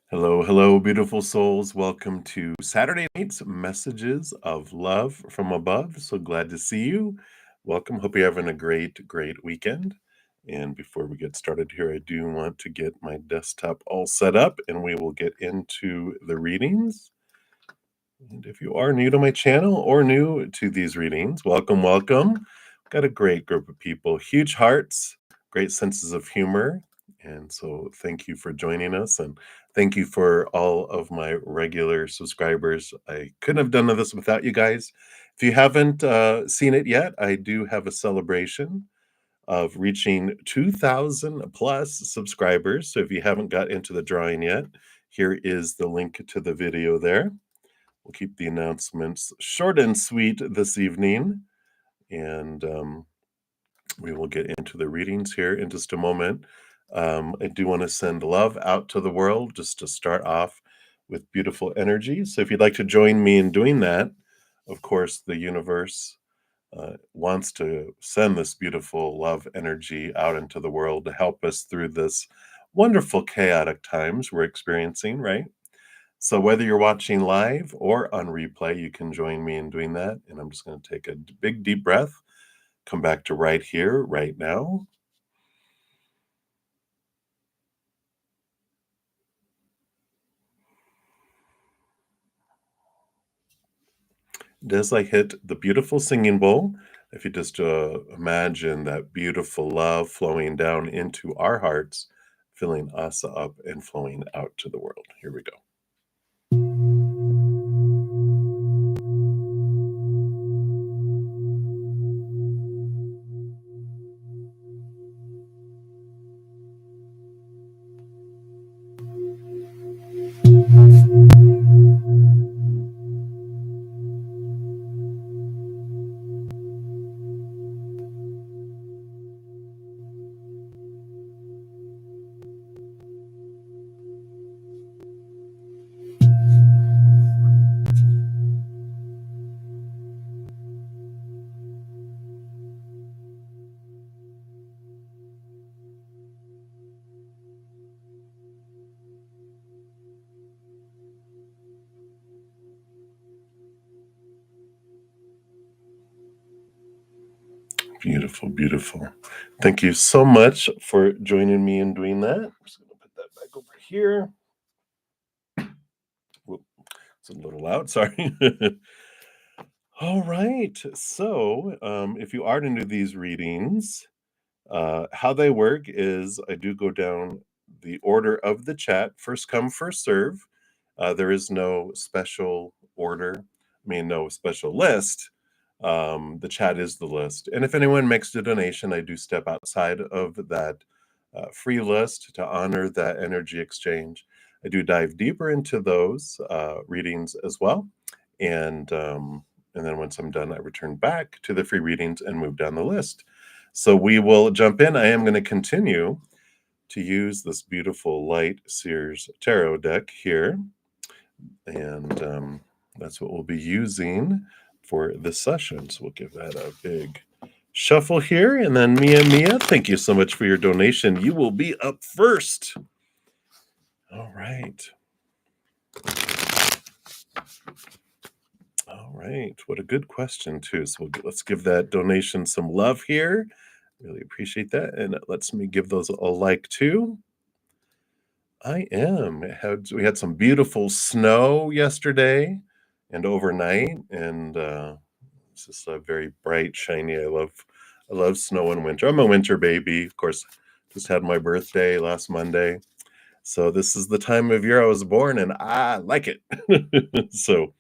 Hello, hello, beautiful souls. Welcome to Saturday night's Messages of Love from Above. So glad to see you. Welcome. Hope you're having a great weekend. And before we get started here, I do want to get my desktop all set up and we will get into the readings. And if you are new to my channel or new to these readings, welcome, welcome. Got a great group of people, huge hearts, great senses of humor. And so thank you for joining us. And thank you for all of my regular subscribers. I couldn't have done this without you guys. If you haven't seen it yet, I do have a celebration of reaching 2,000 plus subscribers. So if you haven't got into the drawing yet, here is the link to the video there. We'll keep the announcements short and sweet this evening, and we will get into the readings here in just a moment. I do want to send love out to the world just to start off with beautiful energy. So if you'd like to join me in doing that, of course, the universe wants to send this beautiful love energy out into the world to help us through this wonderful chaotic times we're experiencing, right? So whether you're watching live or on replay, you can join me in doing that. And I'm just going to take a big, deep breath, come back to right here, right now. And as I hit the beautiful singing bowl, if you just imagine that beautiful love flowing down into our hearts, filling us up and flowing out to the world. Here we go. Beautiful, beautiful. Thank you so much for joining me in doing that. I'm just going to put that back over here. Whoop, it's a little loud, sorry. All right. So if you are into these readings, how they work is I do go down the order of the chat, first come, first serve. There is no special order, no special list. The chat is the list. And if anyone makes a donation, I do step outside of that free list to honor that energy exchange. I do dive deeper into those readings as well. And then once I'm done, I return back to the free readings and move down the list. So we will jump in. I am going to continue to use this beautiful Light Sears Tarot deck here. And that's what we'll be using for this session. So we'll give that a big shuffle here. And then Mia, thank you so much for your donation. You will be up first. All right. All right. What a good question, too. So let's give that donation some love here. Really appreciate that. And it lets me give those a like, too. I am. We had some beautiful snow yesterday and overnight, and it's just a very bright, shiny. I love snow in winter. I'm a winter baby. Of course, just had my birthday last Monday. So this is the time of year I was born, and I like it. So,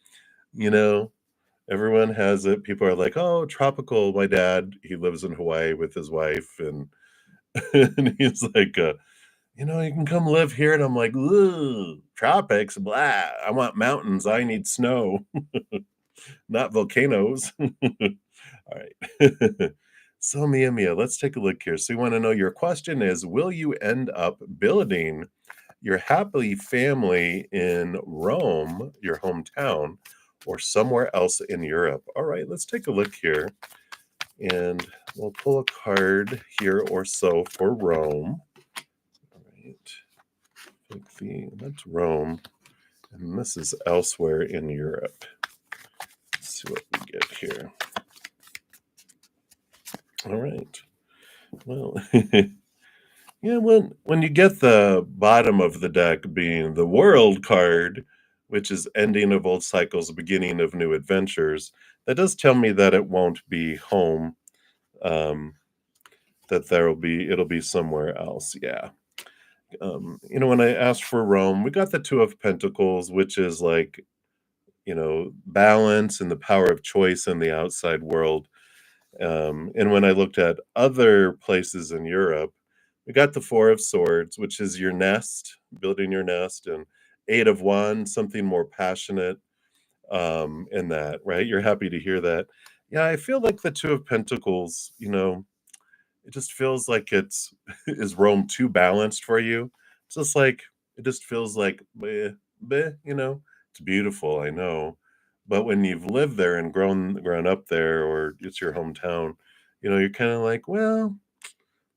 everyone has it. People are like, oh, tropical. My dad, he lives in Hawaii with his wife, and, and he's like, you can come live here. And I'm like, ooh, tropics, blah. I want mountains. I need snow, not volcanoes. All right. So Mia, let's take a look here. So you want to know, your question is, will you end up building your happy family in Rome, your hometown, or somewhere else in Europe? All right, let's take a look here. And we'll pull a card here or so for Rome. All right. That's Rome, and this is elsewhere in Europe. Let's see what we get here. All right. Well, yeah, when you get the bottom of the deck being the World card, which is ending of old cycles, beginning of new adventures, that does tell me that it won't be home. That it'll be somewhere else. Yeah. When I asked for Rome, we got the Two of Pentacles, which is like, balance and the power of choice in the outside world. And when I looked at other places in Europe, we got the Four of Swords, which is your nest, building your nest, and Eight of Wands, something more passionate in that, right? You're happy to hear that. Yeah, I feel like the Two of Pentacles, it just feels like it's is Rome too balanced for you? It's just like it just feels like bleh, bleh. It's beautiful, I know. But when you've lived there and grown up there, or it's your hometown, you're kind of like, well,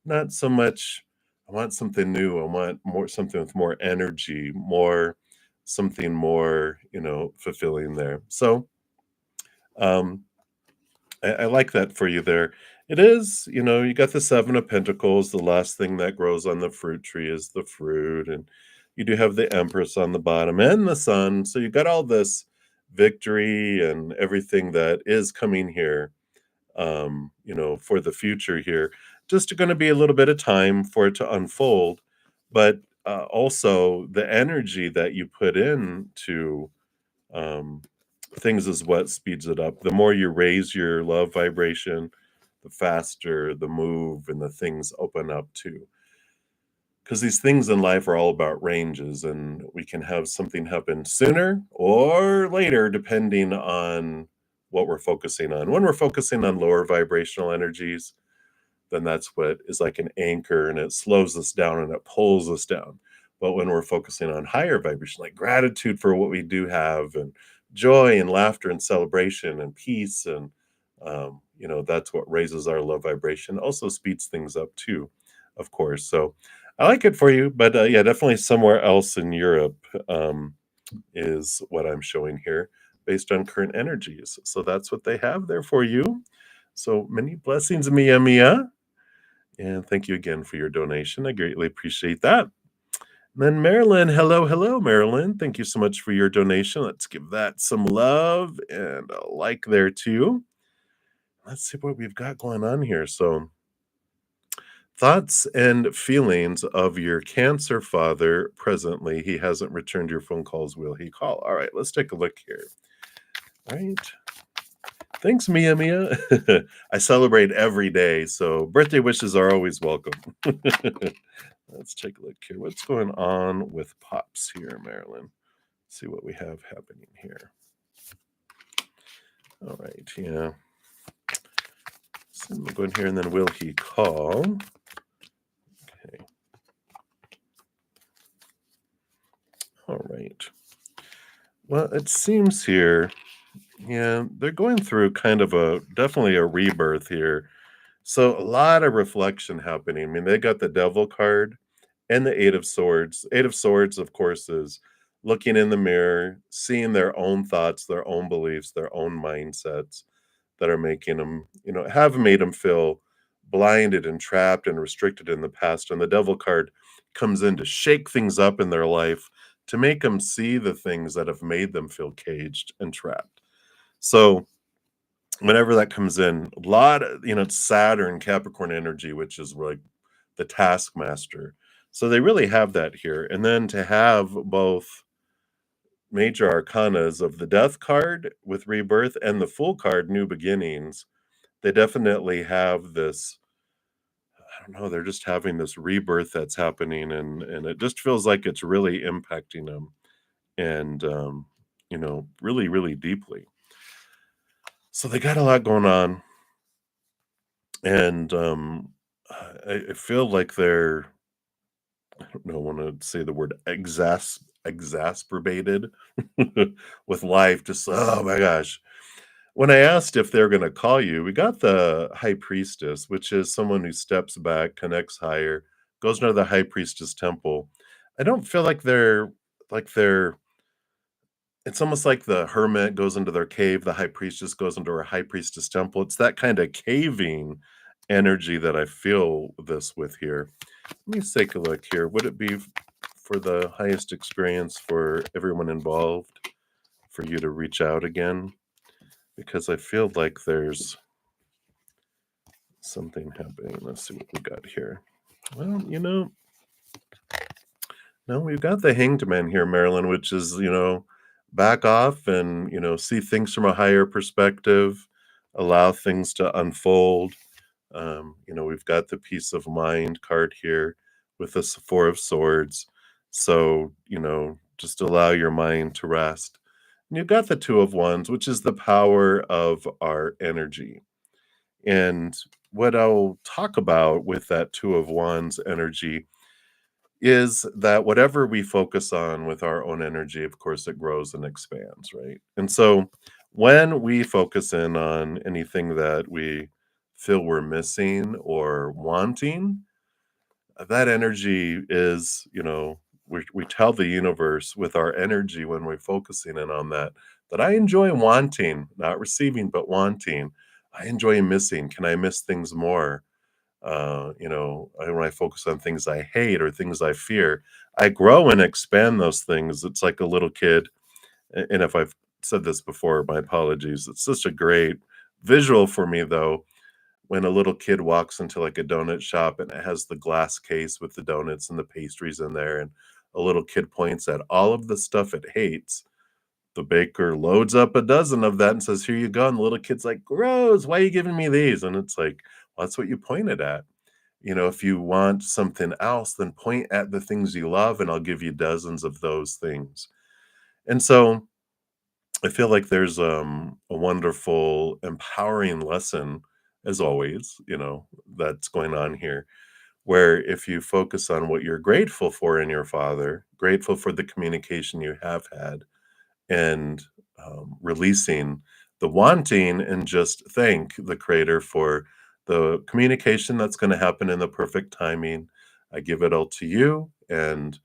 not so much. I want something new. I want more something with more energy, more something more, fulfilling there. So um I like that for you there. It is, you got the Seven of Pentacles. The last thing that grows on the fruit tree is the fruit. And you do have the Empress on the bottom and the Sun. So you got all this victory and everything that is coming here, for the future here. Just going to be a little bit of time for it to unfold. But also the energy that you put into um, things is what speeds it up. The more you raise your love vibration, the faster the move and the things open up too. Because these things in life are all about ranges, and we can have something happen sooner or later, depending on what we're focusing on. When we're focusing on lower vibrational energies, then that's what is like an anchor, and it slows us down and it pulls us down. But when we're focusing on higher vibration, like gratitude for what we do have, and joy and laughter and celebration and peace, and that's what raises our love vibration. Also speeds things up too, of course. So I like it for you, but yeah, definitely somewhere else in Europe is what I'm showing here based on current energies. So that's what they have there for you. So many blessings, Mia Mia. And thank you again for your donation. I greatly appreciate that. And then Marilyn, hello, hello, Marilyn. Thank you so much for your donation. Let's give that some love and a like there too. Let's see what we've got going on here. So, thoughts and feelings of your Cancer father presently. He hasn't returned your phone calls. Will he call? All right, let's take a look here. All right. Thanks, Mia Mia. I celebrate every day, so birthday wishes are always welcome. Let's take a look here. What's going on with Pops here, Marilyn? See what we have happening here. All right, yeah. So I'm going here, and then will he call? Okay. All right. Well, it seems here, yeah, they're going through kind of definitely a rebirth here. So a lot of reflection happening. I mean, they got the Devil card and the Eight of Swords. Eight of Swords, of course, is looking in the mirror, seeing their own thoughts, their own beliefs, their own mindsets that are making them, have made them feel blinded and trapped and restricted in the past. And the Devil card comes in to shake things up in their life, to make them see the things that have made them feel caged and trapped. So whenever that comes in, a lot of, it's Saturn, Capricorn energy, which is like the taskmaster. So they really have that here. And then to have both major arcanas of the Death card with rebirth and the Fool card, new beginnings, they definitely have this, I don't know, they're just having this rebirth that's happening, and it just feels like it's really impacting them, and really, really deeply. So they got a lot going on, and I feel like they're, I don't know, want to say the word exasperated with life. Just, oh my gosh. When I asked if they're going to call you, we got the High Priestess, which is someone who steps back, connects higher, goes into the High Priestess temple. I don't feel like they're it's almost like the hermit goes into their cave, the high priestess goes into her high priestess temple. It's that kind of caving energy that I feel this with here. Let me take a look here. Would it be for the highest experience for everyone involved for you to reach out again? Because I feel like there's something happening. Let's see what we got here. Well, no, we've got the hanged man here, Marilyn, which is, back off and, see things from a higher perspective, allow things to unfold. We've got the peace of mind card here with the Four of Swords. So, just allow your mind to rest. And you've got the Two of Wands, which is the power of our energy. And what I'll talk about with that Two of Wands energy is that whatever we focus on with our own energy, of course, it grows and expands, right? And so when we focus in on anything that we feel we're missing or wanting, that energy is, we tell the universe with our energy when we're focusing in on that, that I enjoy wanting, not receiving, but wanting. I enjoy missing. Can I miss things more? When I focus on things I hate or things I fear, I grow and expand those things. It's like a little kid. And if I've said this before, my apologies. It's such a great visual for me, though, when a little kid walks into like a donut shop and it has the glass case with the donuts and the pastries in there, and a little kid points at all of the stuff it hates. The baker loads up a dozen of that and says, "Here you go." And the little kid's like, "Gross, why are you giving me these?" And it's like, well, that's what you pointed at. If you want something else, then point at the things you love, and I'll give you dozens of those things. And so I feel like there's a wonderful, empowering lesson, as always, that's going on here. Where if you focus on what you're grateful for in your father, grateful for the communication you have had, and releasing the wanting and just thank the creator for the communication that's going to happen in the perfect timing. I give it all to you. And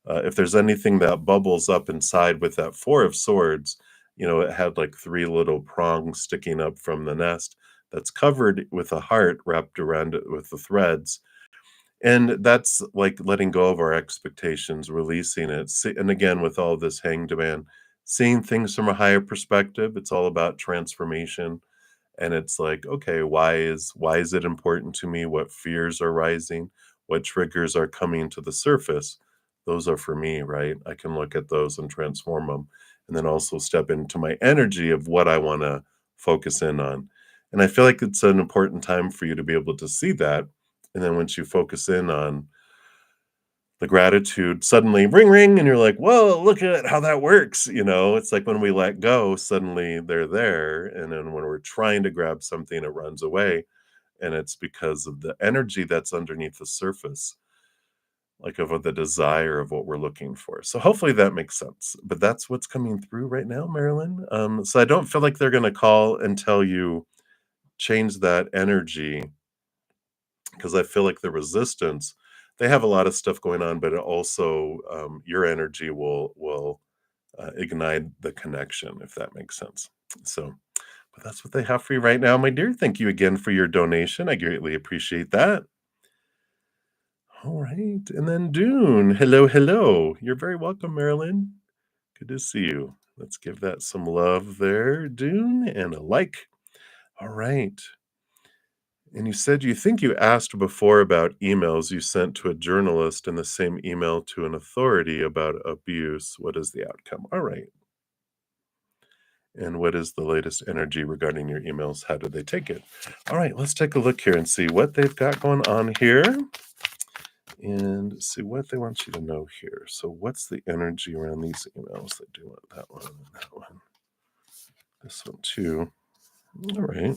if there's anything that bubbles up inside with that Four of Swords, it had like three little prongs sticking up from the nest that's covered with a heart wrapped around it with the threads, and that's like letting go of our expectations, releasing it. And again, with all this hanged man, seeing things from a higher perspective, it's all about transformation. And it's like, okay, why is it important to me? What fears are rising? What triggers are coming to the surface? Those are for me, right? I can look at those and transform them. And then also step into my energy of what I want to focus in on. And I feel like it's an important time for you to be able to see that. And then once you focus in on the gratitude, suddenly ring, ring, and you're like, whoa, look at how that works. It's like when we let go, suddenly they're there. And then when we're trying to grab something, it runs away. And it's because of the energy that's underneath the surface, like of the desire of what we're looking for. So hopefully that makes sense. But that's what's coming through right now, Marilyn. So I don't feel like they're going to call and tell you change that energy, because I feel like the resistance, they have a lot of stuff going on, but it also your energy will ignite the connection, if that makes sense. So, but that's what they have for you right now, my dear. Thank you again for your donation. I greatly appreciate that. All right, and then Dune, hello, hello. You're very welcome, Marilyn. Good to see you. Let's give that some love there, Dune, and a like. All right. And you said you think you asked before about emails you sent to a journalist and the same email to an authority about abuse. What is the outcome? All right. And what is the latest energy regarding your emails? How did they take it? All right, let's take a look here and see what they've got going on here and see what they want you to know here. So, what's the energy around these emails? They do want that one and that one. This one too. All right.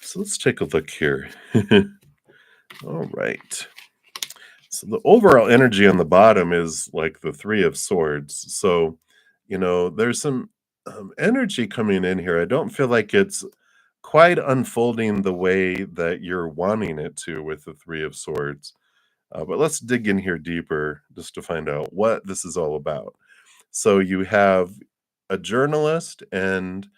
So, let's take a look here. All right. So the overall energy on the bottom is like the Three of Swords. So, there's some energy coming in here. I don't feel like it's quite unfolding the way that you're wanting it to with the Three of Swords. But let's dig in here deeper just to find out what this is all about. So you have a journalist and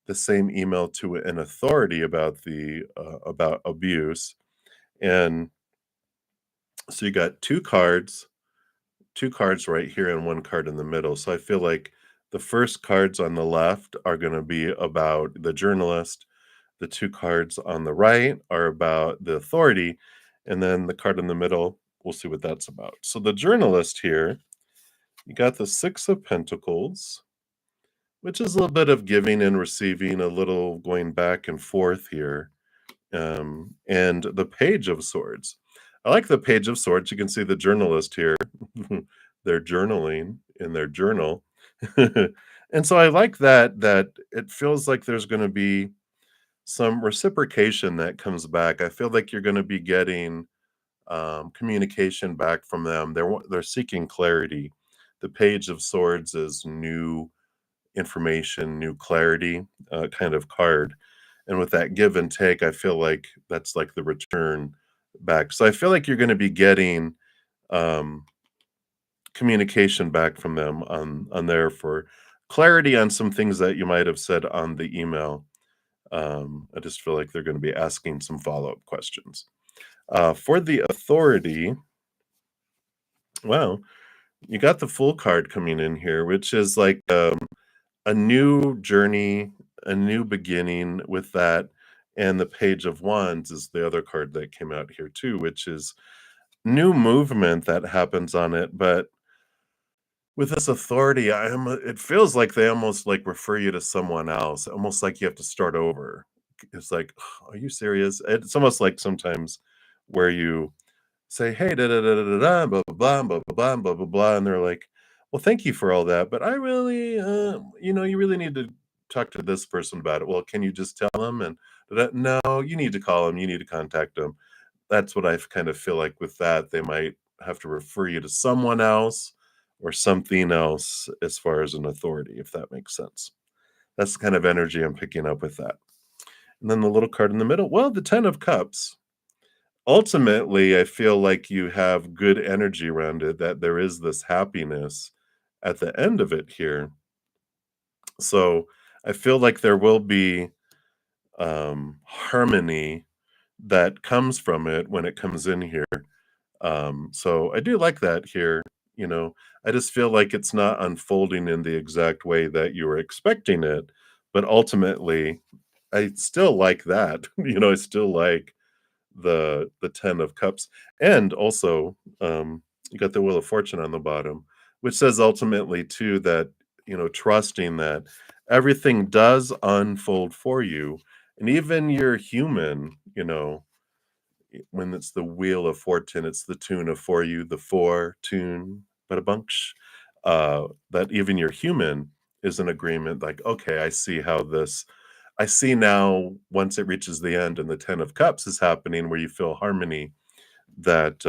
the same email to an authority about the about abuse, and so you got two cards right here and one card in the middle. So I feel like the first cards on the left are going to be about the journalist. The two cards on the right are about the authority. And then the card in the middle, we'll see what that's about. So the journalist here, you got the Six of Pentacles, which is a little bit of giving and receiving, a little going back and forth here. And the Page of Swords. I like the Page of Swords. You can see the journalist here. They're journaling in their journal. And so I like that it feels like there's going to be some reciprocation that comes back. I feel like you're going to be getting communication back from them. They're seeking clarity. The Page of Swords is new information, new clarity kind of card. And with that give and take, I feel like that's like the return back. So I feel like you're going to be getting um, communication back from them on there for clarity on some things that you might have said on the email. I just feel like they're going to be asking some follow-up questions. For the authority, well, you got the full card coming in here, which is like a new journey, a new beginning with that. And the Page of Wands is the other card that came out here too, which is new movement that happens on it. But with this authority, it feels like they almost like refer you to someone else, almost like you have to start over. It's like, are you serious? It's almost like sometimes where you say, "Hey, da da da da da da, blah blah blah, blah blah blah, blah blah blah," and they're like, "Well, thank you for all that, but I really, you really need to talk to this person about it." Well, can you just tell them? And no, you need to call them. You need to contact them. That's what I kind of feel like with that. They might have to refer you to someone else or something else as far as an authority, if that makes sense. That's the kind of energy I'm picking up with that. And then the little card in the middle, well, the 10 of Cups. Ultimately, I feel like you have good energy around it, that there is this happiness at the end of it here. So I feel like there will be harmony that comes from it when it comes in here. So I do like that here. I just feel like it's not unfolding in the exact way that you were expecting it, but ultimately, I still like that. I still like the 10 of Cups, and also, you got the Wheel of Fortune on the bottom, which says ultimately too that, trusting that everything does unfold for you, and even you're human, when it's the Wheel of Fortune, it's the tune of for you, the four tune, but a bunch, that even you're human is an agreement like, okay, I see now once it reaches the end and the 10 of Cups is happening where you feel harmony, that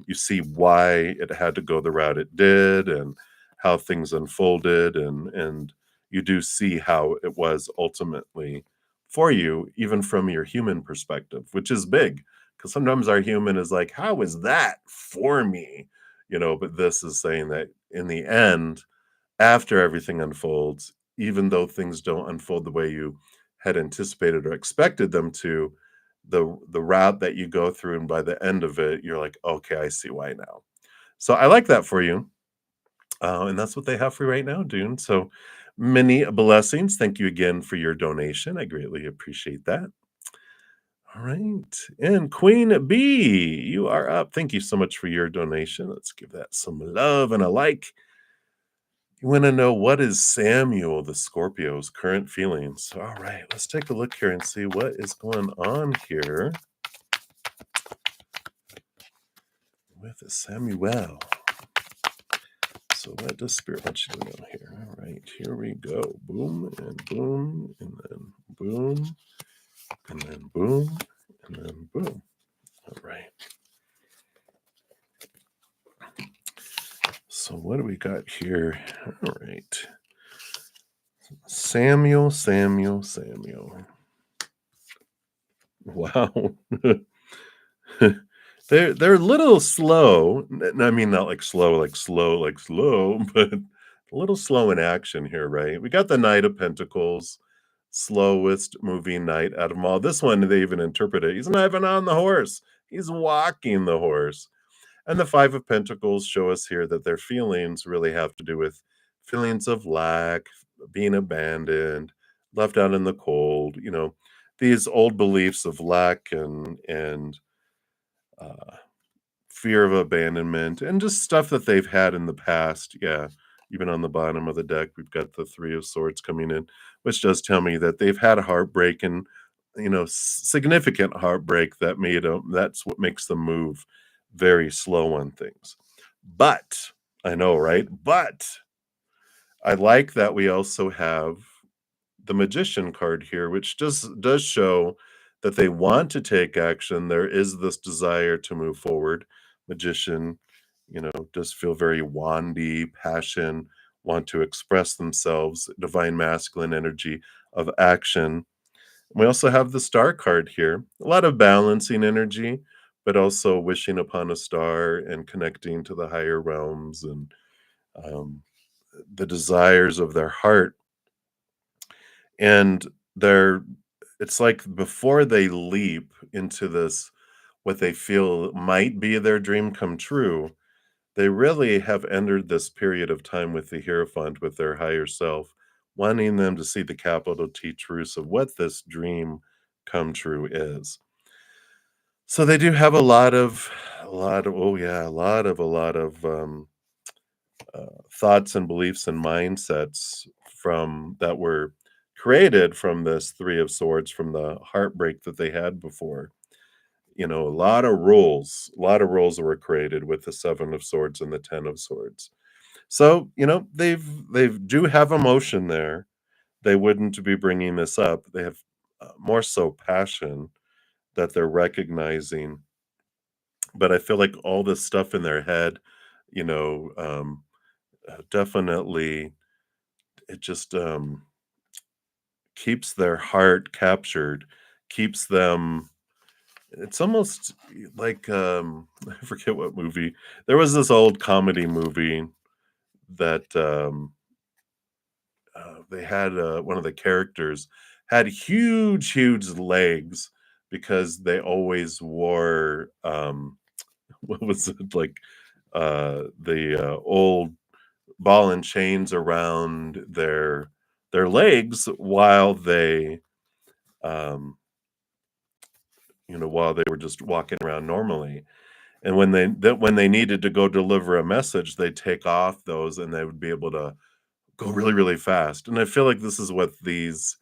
you see why it had to go the route it did and how things unfolded, and you do see how it was ultimately for you, even from your human perspective, which is big because sometimes our human is like, how is that for me? But this is saying that in the end, after everything unfolds, even though things don't unfold the way you had anticipated or expected them to, the route that you go through, and by the end of it, you're like, okay, I see why now. So I like that for you. And that's what they have for you right now, Dune. So many blessings. Thank you again for your donation. I greatly appreciate that. All right. And Queen B, you are up. Thank you so much for your donation. Let's give that some love and a like. You want to know, what is Samuel the Scorpio's current feelings? All right, let's take a look here and see what is going on here with Samuel. So what does Spirit want you to know here? All right, here we go. Boom, and boom, and then boom, and then boom, and then boom. All right. So what do we got here? All right. Samuel. Wow. They're a little slow. I mean, not like slow, but a little slow in action here, right? We got the Knight of Pentacles, slowest moving knight out of them all. This one, they even interpret it. He's not even on the horse. He's walking the horse. And the Five of Pentacles show us here that their feelings really have to do with feelings of lack, being abandoned, left out in the cold, these old beliefs of lack and uh, fear of abandonment and just stuff that they've had in the past. Yeah. Even on the bottom of the deck, we've got the Three of Swords coming in, which does tell me that they've had a heartbreak and, significant heartbreak that made them, that's what makes them move very slow on things. But I know, right? But I like that we also have the Magician card here, which does show that they want to take action. There is this desire to move forward. Magician, does feel very wandy, passion, want to express themselves, divine masculine energy of action. We also have the Star card here, a lot of balancing energy, but also wishing upon a star and connecting to the higher realms and um, the desires of their heart. And they're it's like before they leap into this, what they feel might be their dream come true, they really have entered this period of time with the Hierophant, with their higher self, wanting them to see the capital T truths of what this dream come true is. So they do have oh yeah, a lot of thoughts and beliefs and mindsets from that were created from this Three of Swords, from the heartbreak that they had before. A lot of rules that were created with the Seven of Swords and the Ten of Swords. So, they've do have emotion there. They wouldn't be bringing this up. They have more so passion that they're recognizing. But I feel like all this stuff in their head, you know, um, definitely it just keeps their heart captured, keeps them. It's almost like I forget what movie. There was this old comedy movie that they had one of the characters had huge legs because they always wore what was it like the old ball and chains around their legs while they um while they were just walking around normally. And when they needed to go deliver a message, they take off those and they would be able to go really, really fast. And I feel like this is what these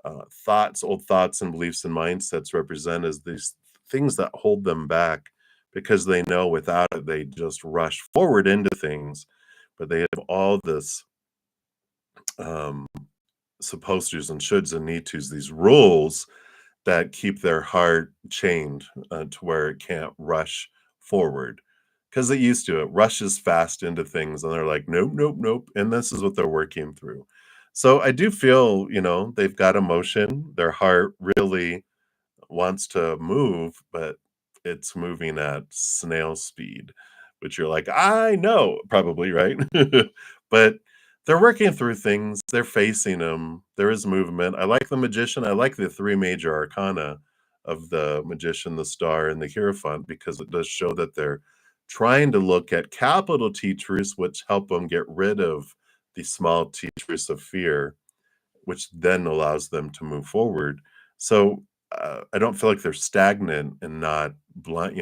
old thoughts and beliefs and mindsets represent, is these things that hold them back because they know without it, they just rush forward into things. But they have all this um, supposed tos and shoulds and need tos, these rules that keep their heart chained to where it can't rush forward because it used to. It rushes fast into things, and they're like, nope, nope, nope. And this is what they're working through. So I do feel, they've got emotion. Their heart really wants to move, but it's moving at snail speed, which you're like, I know, probably, right? But they're working through things, they're facing them, there is movement. I like the Magician, I like the three major arcana of the Magician, the Star, and the Hierophant, because it does show that they're trying to look at capital T truths, which help them get rid of the small t truths of fear, which then allows them to move forward. So I don't feel like they're stagnant and not blunt,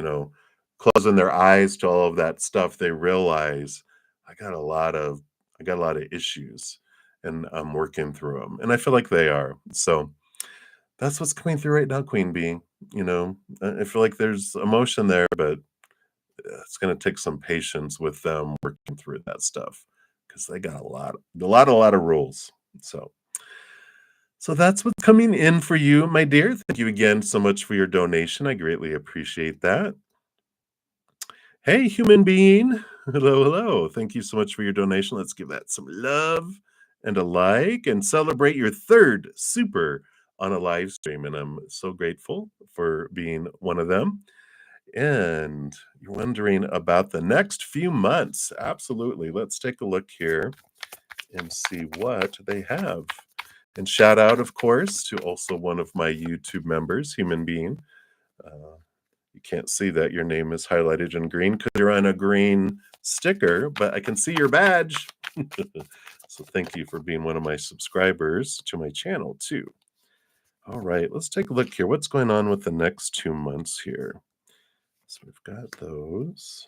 closing their eyes to all of that stuff. They realize I got a lot of I got a lot of issues and I'm working through them. And I feel like they are. So that's what's coming through right now, Queen Bee. I feel like there's emotion there, but it's going to take some patience with them working through that stuff because they got a lot of rules. So that's what's coming in for you, my dear. Thank you again so much for your donation. I greatly appreciate that. Hey, human being. Hello, hello. Thank you so much for your donation. Let's give that some love and a like and celebrate your third super on a live stream. And I'm so grateful for being one of them. And you're wondering about the next few months. Absolutely. Let's take a look here and see what they have. And shout out, of course, to also one of my YouTube members, Human Being. Uh, you can't see that your name is highlighted in green because you're on a green sticker, but I can see your badge. So thank you for being one of my subscribers to my channel, too. All right, let's take a look here. What's going on with the next 2 months here? So we've got those,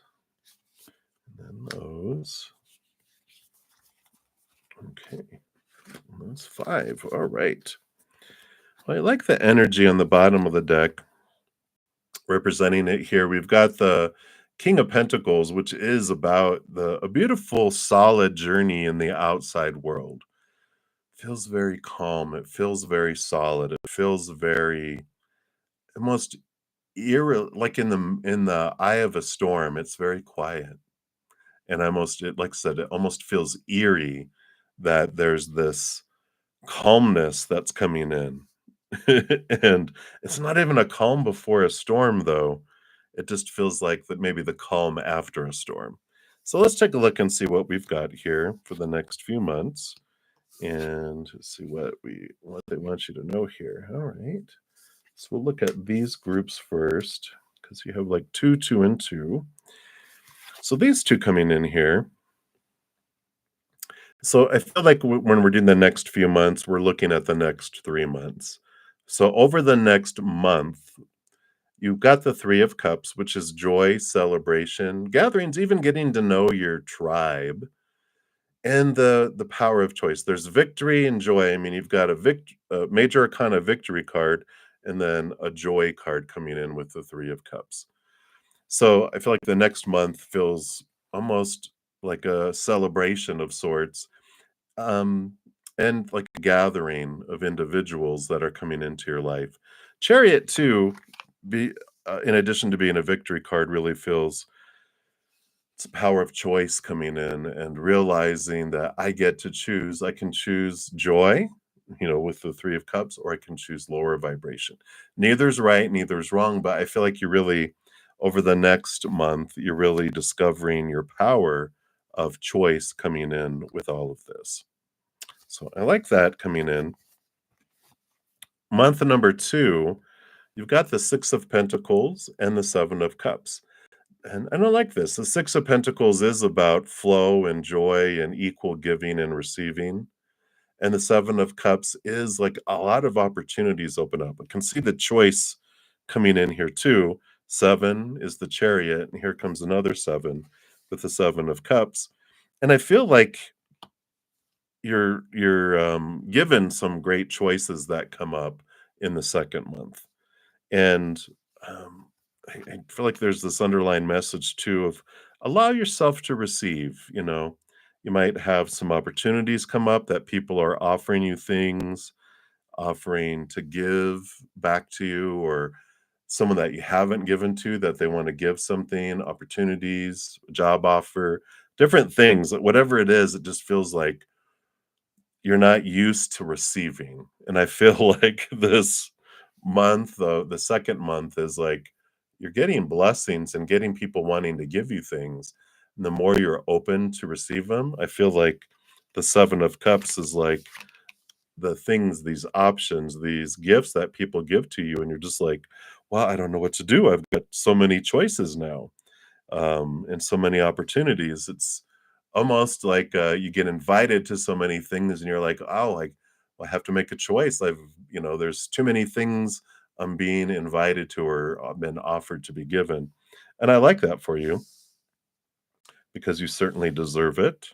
and then those. Okay, and those 5. All right. Well, I like the energy on the bottom of the deck. Representing it here, we've got the King of Pentacles, which is about a beautiful, solid journey in the outside world. Feels very calm. It feels very solid. It feels very almost eerie, like in the eye of a storm. It's very quiet, and like I said, it almost feels eerie that there's this calmness that's coming in. And it's not even a calm before a storm, though. It just feels like that maybe the calm after a storm. So let's take a look and see what we've got here for the next few months and see what they want you to know here. All right. So we'll look at these groups first because you have like 2, 2, and 2. So these 2 coming in here. So I feel like when we're doing the next few months, we're looking at the next 3 months. So over the next month, you've got the 3 of Cups, which is joy, celebration, gatherings, even getting to know your tribe, and the power of choice. There's victory and joy. I mean, you've got a major arcana victory card and then a joy card coming in with the 3 of Cups. So I feel like the next month feels almost like a celebration of sorts, um, and like a gathering of individuals that are coming into your life. Chariot too, in addition to being a victory card, really feels it's a power of choice coming in and realizing that I get to choose. I can choose joy, with the 3 of Cups, or I can choose lower vibration. Neither's right, neither's wrong, but I feel like you really, over the next month, you're really discovering your power of choice coming in with all of this. So I like that coming in. Month number 2, you've got the 6 of Pentacles and the 7 of Cups. And I don't like this. The 6 of Pentacles is about flow and joy and equal giving and receiving. And the 7 of Cups is like a lot of opportunities open up. I can see the choice coming in here too. 7 is the Chariot, and here comes another 7 with the 7 of Cups. And I feel like you're given some great choices that come up in the second month. And um, I feel like there's this underlying message too of allow yourself to receive. You might have some opportunities come up that people are offering you things, offering to give back to you, or someone that you haven't given to that they want to give something, opportunities, job offer, different things. Whatever it is, it just feels like you're not used to receiving. And I feel like this month, the second month is like you're getting blessings and getting people wanting to give you things. And the more you're open to receive them, I feel like the 7 of Cups is like the things, these options, these gifts that people give to you. And you're just like, wow, I don't know what to do. I've got so many choices now, and so many opportunities. It's almost like you get invited to so many things, and you're like, oh, like well, I have to make a choice. There's too many things I'm being invited to or been offered to be given, and I like that for you because you certainly deserve it.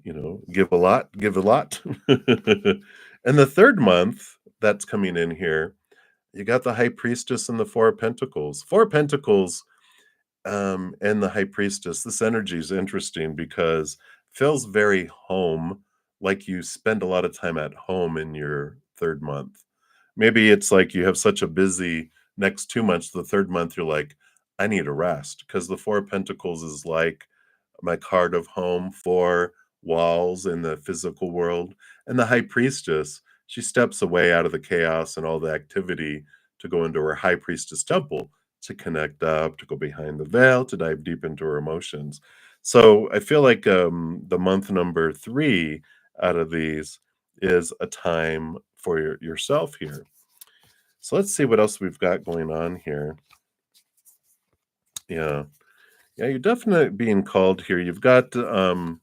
Give a lot, give a lot. And the third month that's coming in here, you got the High Priestess and the 4 of Pentacles. 4 of Pentacles and the High Priestess, this energy is interesting because feels very home, like you spend a lot of time at home in your third month. Maybe it's like you have such a busy next 2 months, the third month, you're like, I need a rest. Because the 4 of Pentacles is like my card of home, 4 walls in the physical world. And the High Priestess, she steps away out of the chaos and all the activity to go into her High Priestess temple to connect up, to go behind the veil, to dive deep into her emotions. So I feel like the month number three out of these is a time for yourself here. So let's see what else we've got going on here. Yeah. Yeah, you're definitely being called here. You've got the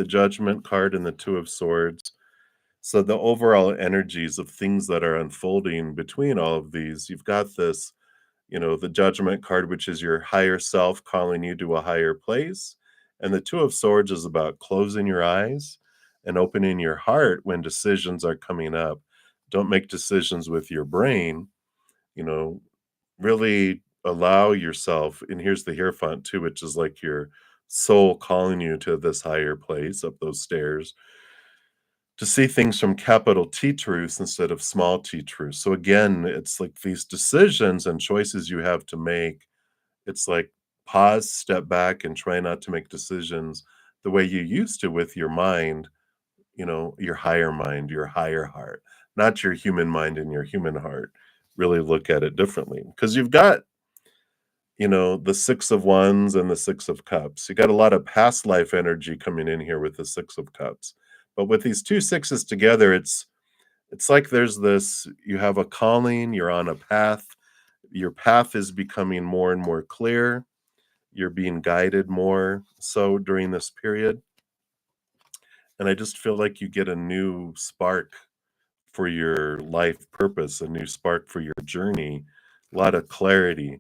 judgment card and the two of swords. So the overall energies of things that are unfolding between all of these, you've got this, the judgment card, which is your higher self calling you to a higher place. And the two of swords is about closing your eyes and opening your heart when decisions are coming up. Don't make decisions with your brain, you know, really allow yourself, and here's the hierophant too, which is like your soul calling you to this higher place up those stairs to see things from capital T truths instead of small t truths. So again, it's like these decisions and choices you have to make. It's like pause, step back, and try not to make decisions the way you used to with your mind, your higher mind, your higher heart, not your human mind and your human heart. Really look at it differently because you've got, the Six of Wands and the Six of Cups. You got a lot of past life energy coming in here with the Six of Cups. But with these two sixes together, it's like there's this, you have a calling, you're on a path. Your path is becoming more and more clear. You're being guided more so during this period. And I just feel like you get a new spark for your life purpose, a new spark for your journey, a lot of clarity.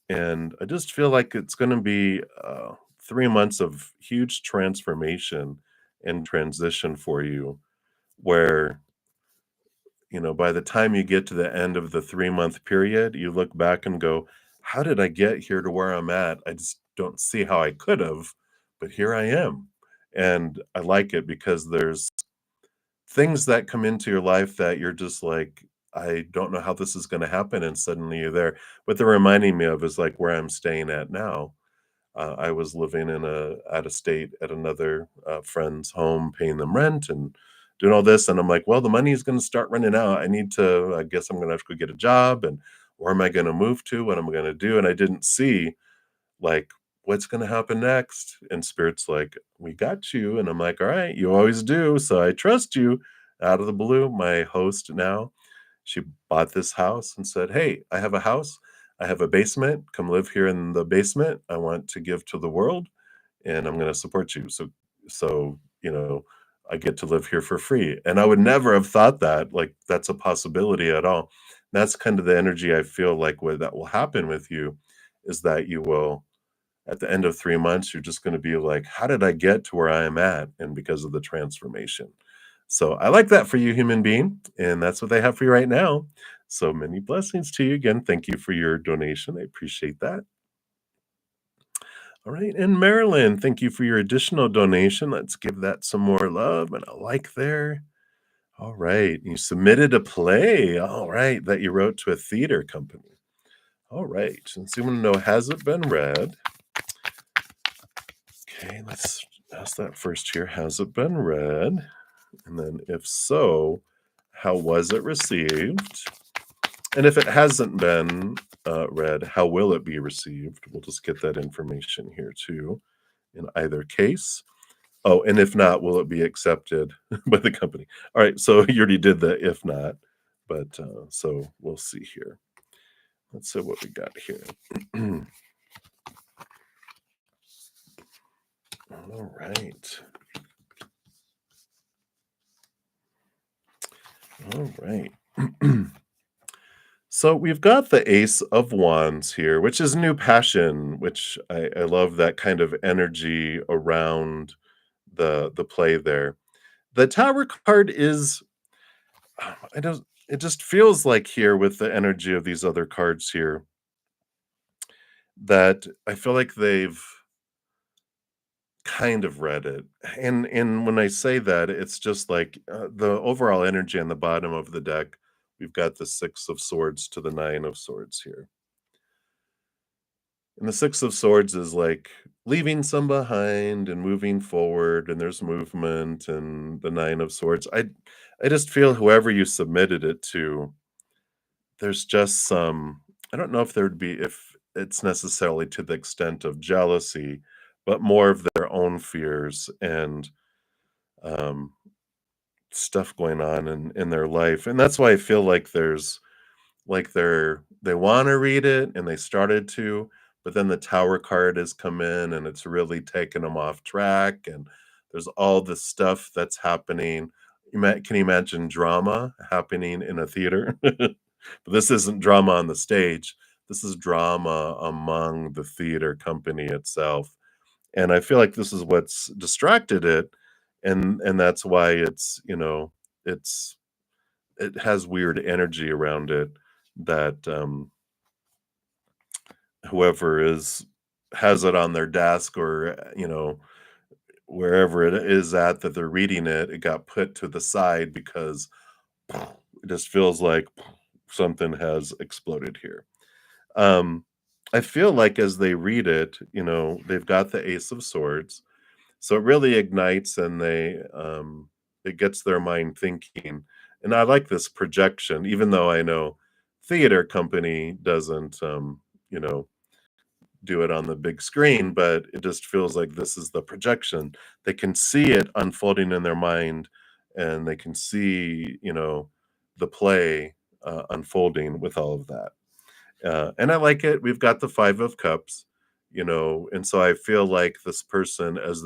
And I just feel like it's going to be 3 months of huge transformation and transition for you, where, by the time you get to the end of the 3 month period, you look back and go, how did I get here to where I'm at? I just don't see how I could have, but here I am. And I like it because there's things that come into your life that you're just like, I don't know how this is going to happen. And suddenly you're there. What they're reminding me of is like where I'm staying at now. I was living out of state at another friend's home, paying them rent and doing all this. And I'm like, well, the money is going to start running out. I guess I'm going to have to go get a job. And where am I going to move to? What am I going to do? And I didn't see like what's going to happen next. And Spirit's like, we got you. And I'm like, all right, you always do. So I trust you. Out of the blue, my host now, she bought this house and said, hey, I have a house. I have a basement. Come live here in the basement. I want to give to the world and I'm going to support you. So, I get to live here for free. And I would never have thought that, like, that's a possibility at all. That's kind of the energy I feel like that will happen with you is that you will, at the end of 3 months, you're just going to be like, how did I get to where I am at? And because of the transformation. So I like that for you, human being. And that's what they have for you right now. So many blessings to you. Again, thank you for your donation. I appreciate that. All right. And Marilyn, thank you for your additional donation. Let's give that some more love and a like there. All right. You submitted a play. All right. That you wrote to a theater company. All right. Since you want to know, has it been read? Okay. Let's ask that first here. Has it been read? And then if so, how was it received? And if it hasn't been read, how will it be received? We'll just get that information here too in either case. Oh, and if not, will it be accepted by the company? All right, so you already did the if not, but so we'll see here. Let's see what we got here. All right. All right. So we've got the Ace of Wands here, which is new passion, which I love that kind of energy around the play there. The Tower card is I don't it just feels like here with the energy of these other cards here that I feel like they've kind of read it. And when I say that, it's just like the overall energy on the bottom of the deck. We've got the Six of Swords to the Nine of Swords here. And the Six of Swords is like leaving some behind and moving forward, and there's movement, and the Nine of Swords. I just feel whoever you submitted it to, there's just some I don't know if there'd be if it's necessarily to the extent of jealousy, but more of their own fears and, um, stuff going on in their life, and that's why I feel like there's like they wanna read it and they started to, but then the tower card has come in and it's really taken them off track, and there's all this stuff that's happening. Can you imagine drama happening in a theater? But this isn't drama on the stage, this is drama among the theater company itself, and I feel like this is what's distracted it, and that's why it's it has weird energy around it that, whoever is has it on their desk or, wherever it is at that they're reading it, it got put to the side because it just feels like something has exploded here. Um, I feel like as they read it, they've got the Ace of Swords, so it really ignites and it gets their mind thinking. And I like this projection, even though I know theater company doesn't, you know, do it on the big screen, but it just feels like this is the projection. They can see it unfolding in their mind and they can see, the play unfolding with all of that. And I like it. We've got the 5 of cups, and so I feel like this person as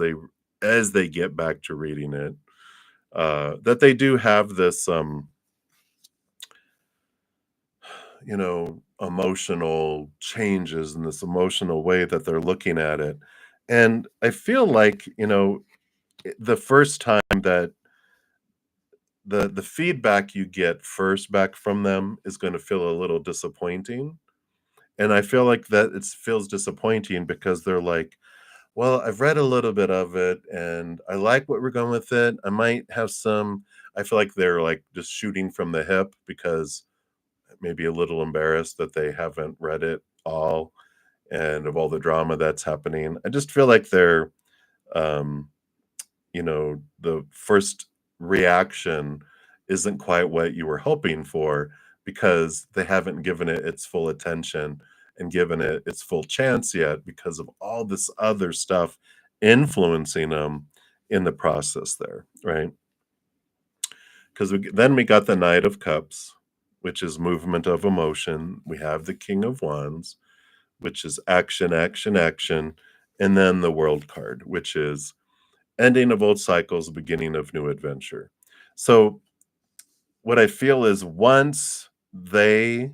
they get back to reading it, that they do have this emotional changes in this emotional way that they're looking at it. And I feel like, the first time that the feedback you get first back from them is going to feel a little disappointing. And I feel like that it feels disappointing because they're like, well, I've read a little bit of it and I like what we're going with it. I might have some, I feel like they're like just shooting from the hip because maybe a little embarrassed that they haven't read it all and of all the drama that's happening. I just feel like um, the first reaction isn't quite what you were hoping for because they haven't given it its full attention and given it its full chance yet because of all this other stuff influencing them in the process there, right? Because then we got the Knight of Cups, which is movement of emotion. We have the King of Wands, which is action, action, action. And then the World card, which is ending of old cycles, beginning of new adventure. So, what I feel is once they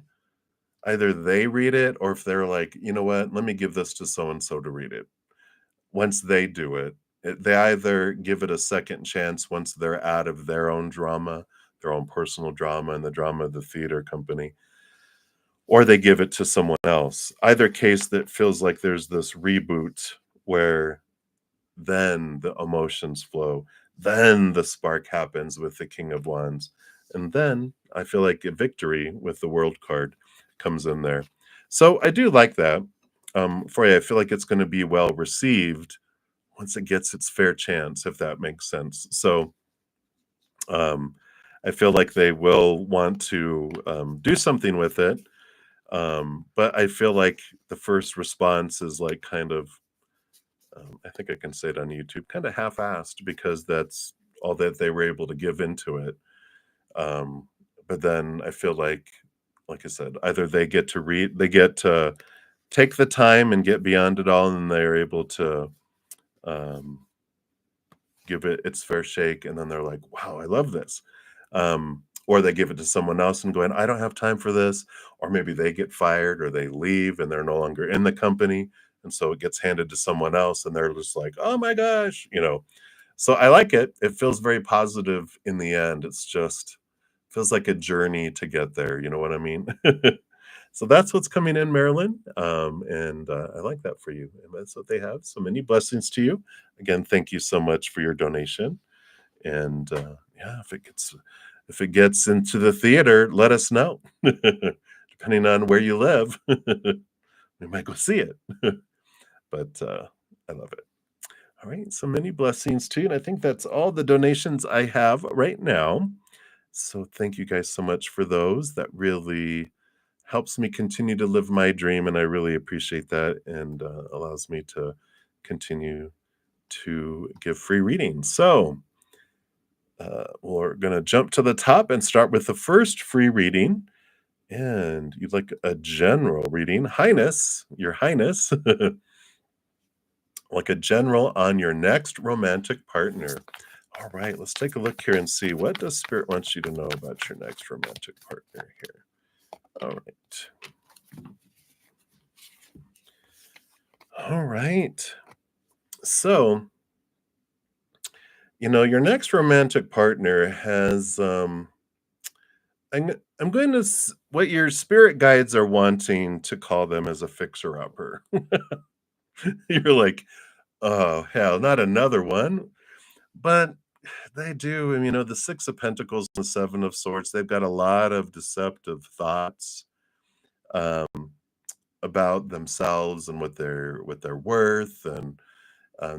either they read it or if they're like, you know what, let me give this to so and so to read it. Once they do it, they either give it a second chance once they're out of their own drama, their own personal drama, and the drama of the theater company, or they give it to someone else. Either case, that feels like there's this reboot where then the emotions flow, then the spark happens with the King of Wands, and then I feel like a victory with the World card comes in there. So I do like that. For you, I feel like it's going to be well received once it gets its fair chance, if that makes sense. So, um, I feel like they will want to do something with it, but I feel like the first response is like kind of, I think I can say it on YouTube, kind of half-assed because that's all that they were able to give into it. Um, but then I feel like I said, either they get to take the time and get beyond it all, and they're able to um, give it its fair shake, and then they're like, "Wow, I love this." Or they give it to someone else and going, "I don't have time for this," or maybe they get fired or they leave and they're no longer in the company, and so it gets handed to someone else, and they're just like, "Oh my gosh." So I like it. It feels very positive in the end. It's just feels like a journey to get there. You know what I mean? So that's what's coming in, Maryland, and I like that for you, and that's what they have. So many blessings to you. Again, thank you so much for your donation, and yeah, if it gets into the theater, let us know. Depending on where you live, we might go see it. But I love it. All right, so many blessings to you, and I think that's all the donations I have right now. So thank you guys so much for those. That really helps me continue to live my dream, and I really appreciate that, and allows me to continue to give free readings. So we're going to jump to the top and start with the first free reading. And you'd like a general reading, Highness, Your Highness, like a general on your next romantic partner. All right, let's take a look here and see what does Spirit wants you to know about your next romantic partner here. All right. All right. So, your next romantic partner has I'm going to what your spirit guides are wanting to call them as a fixer upper. You're like, "Oh, hell, not another one." But they do, and, the 6 of Pentacles and the 7 of Swords, they've got a lot of deceptive thoughts, um, about themselves and what they're worth, and,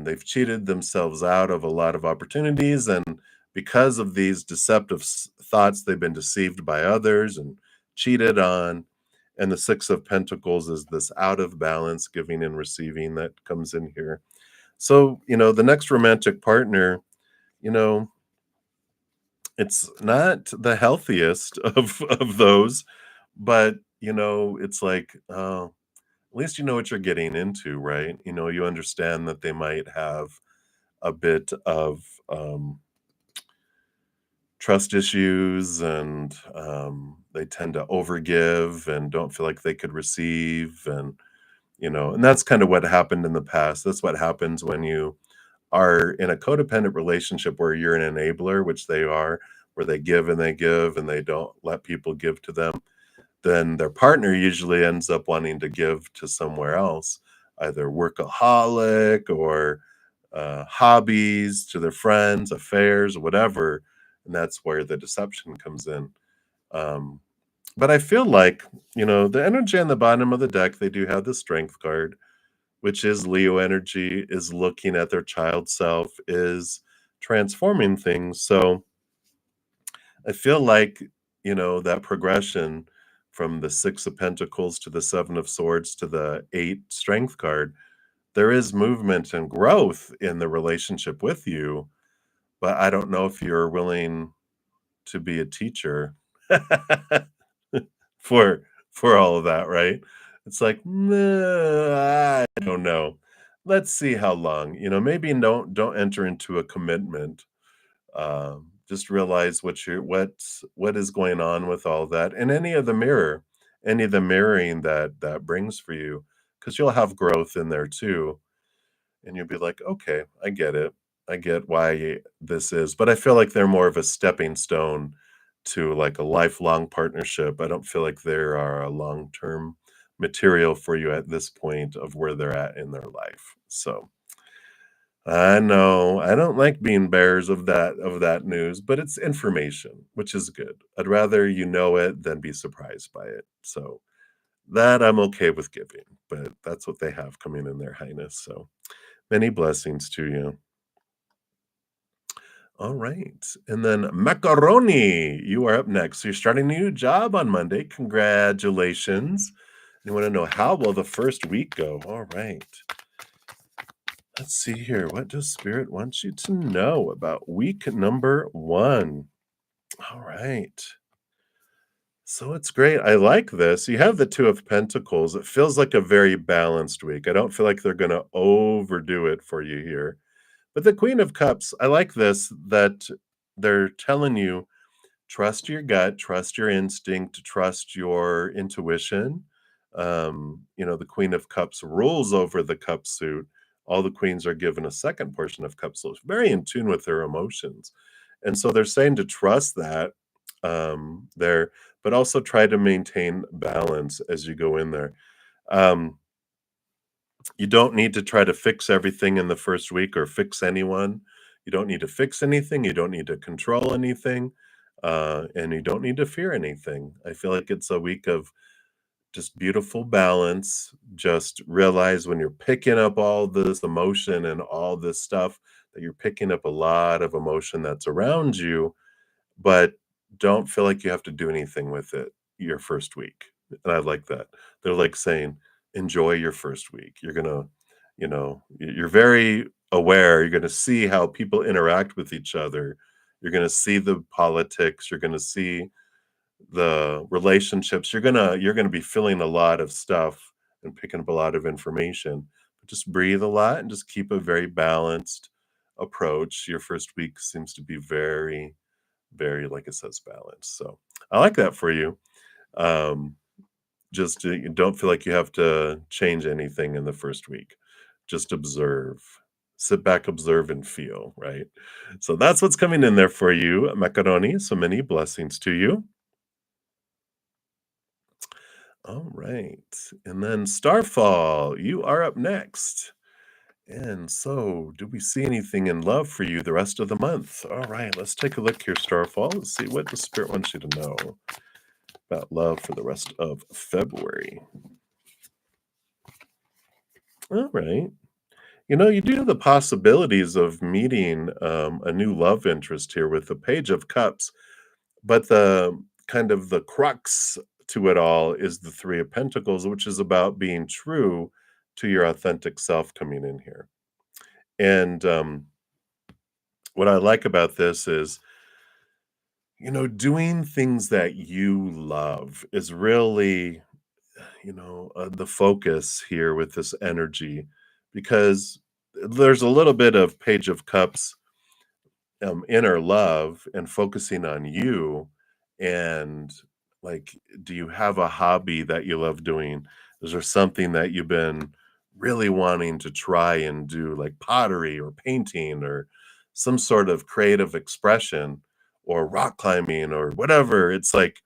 they've cheated themselves out of a lot of opportunities, and because of these deceptive thoughts, they've been deceived by others and cheated on, and the 6 of Pentacles is this out of balance giving and receiving that comes in here. So, the next romantic partner, you know, it's not the healthiest of those, but, it's like, oh, at least you know what you're getting into, right? You understand that they might have a bit of, trust issues, and, they tend to overgive and don't feel like they could receive, and that's kinda what happened in the past. That's what happens when you are in a codependent relationship where you're an enabler, which they are, where they give and they don't let people give to them, then their partner usually ends up wanting to give to somewhere else, either workaholic or hobbies, to their friends, affairs, whatever. And that's where the deception comes in. Um, but I feel like, the energy on the bottom of the deck, they do have the strength card, which is Leo energy, is looking at their child self, is transforming things. So I feel like, that progression from the 6 of Pentacles to the 7 of Swords to the 8 Strength card, there is movement and growth in the relationship with you, but I don't know if you're willing to be a teacher for for all of that, right? It's like, "Nah, I don't know. Let's see how long." Maybe don't enter into a commitment. Just realize what is going on with all that, and any of the mirroring that brings for you, because you'll have growth in there too, and you'll be like, okay, I get it. I get why this is, but I feel like they're more of a stepping stone to like a lifelong partnership. I don't feel like they are a long term material for you at this point of where they're at in their life. So I know. I don't like being bearers of that news, but it's information, which is good. I'd rather you know it than be surprised by it. So that I'm okay with giving, but that's what they have coming in, their highness. So many blessings to you. All right. And then Macaroni, you are up next. So you're starting a new job on Monday. Congratulations. You want to know how will the first week go? All right. Let's see here. What does Spirit want you to know about week number 1? All right. So it's great. I like this. You have the 2 of Pentacles. It feels like a very balanced week. I don't feel like they're going to overdo it for you here. But the Queen of Cups, I like this, that they're telling you, trust your gut, trust your instinct, trust your intuition. The Queen of Cups rules over the cup suit. All the queens are given a second portion of cups, so it's very in tune with their emotions. And so they're saying to trust that there, but also try to maintain balance as you go in there. Um, you don't need to try to fix everything in the first week or fix anyone. You don't need to fix anything. You don't need to control anything. And you don't need to fear anything. I feel like it's a week of just beautiful balance. Just realize when you're picking up all this emotion and all this stuff that you're picking up a lot of emotion that's around you, but don't feel like you have to do anything with it your first week. And I like that. They're like saying, enjoy your first week. You're gonna, you're very aware. You're gonna see how people interact with each other. You're gonna see the politics. You're gonna see the relationships. You're gonna be feeling a lot of stuff and picking up a lot of information. But just breathe a lot and just keep a very balanced approach. Your first week seems to be very, very, like it says, balanced. So I like that for you. Um, just you don't feel like you have to change anything in the first week. Just observe. Sit back, observe, and feel, right? So that's what's coming in there for you, macaroni. So many blessings to you. All right. And then Starfall, you are up next. And so, do we see anything in love for you the rest of the month? All right, let's take a look here, Starfall. Let's see what the Spirit wants you to know about love for the rest of February. All right. You do have the possibilities of meeting a new love interest here with the Page of Cups, but the kind of the crux to it all is the Three of Pentacles, which is about being true to your authentic self coming in here. And what I like about this is, doing things that you love is really, the focus here with this energy because there's a little bit of Page of Cups inner love and focusing on you and like do you have a hobby that you love doing? Is there something that you've been really wanting to try and do like pottery or painting or some sort of creative expression or rock climbing or whatever? It's like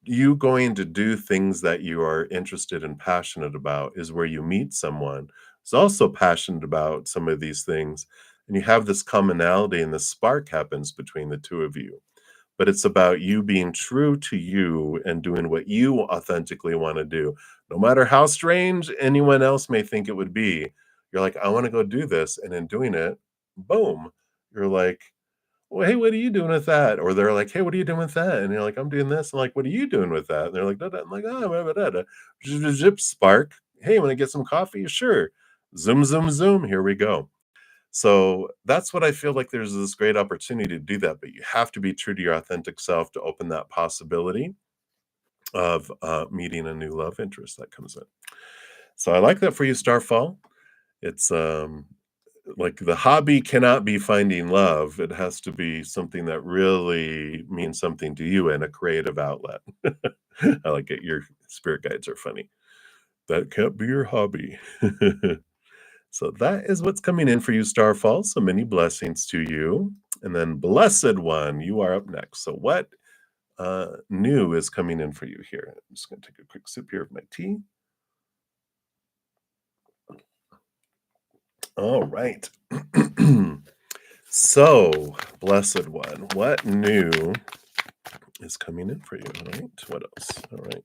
you going to do things that you are interested and passionate about is where you meet someone who's also passionate about some of these things, and you have this commonality and this spark happens between the two of you. But it's about you being true to you and doing what you authentically want to do. No matter how strange anyone else may think it would be, you're like, I want to go do this. And in doing it, boom, you're like, well, hey, what are you doing with that? Or they're like, hey, what are you doing with that? And you're like, I'm doing this. I'm like, what are you doing with that? And they're like, da, da. I'm like, oh, blah, blah, blah, blah. Zip, zip, spark. Hey, want to get some coffee? Sure. Zoom, zoom, zoom. Here we go. So that's what I feel like there's this great opportunity to do that, but you have to be true to your authentic self to open that possibility of meeting a new love interest that comes in. So I like that for you, Starfall. It's like the hobby cannot be finding love. It has to be something that really means something to you and a creative outlet. I like it. Your spirit guides are funny. That can't be your hobby. So that is what's coming in for you, Starfall. So many blessings to you. And then Blessed One, you are up next. So what new is coming in for you here? I'm just going to take a quick sip here of my tea. All right. So, Blessed One, what new is coming in for you? All right. What else? All right.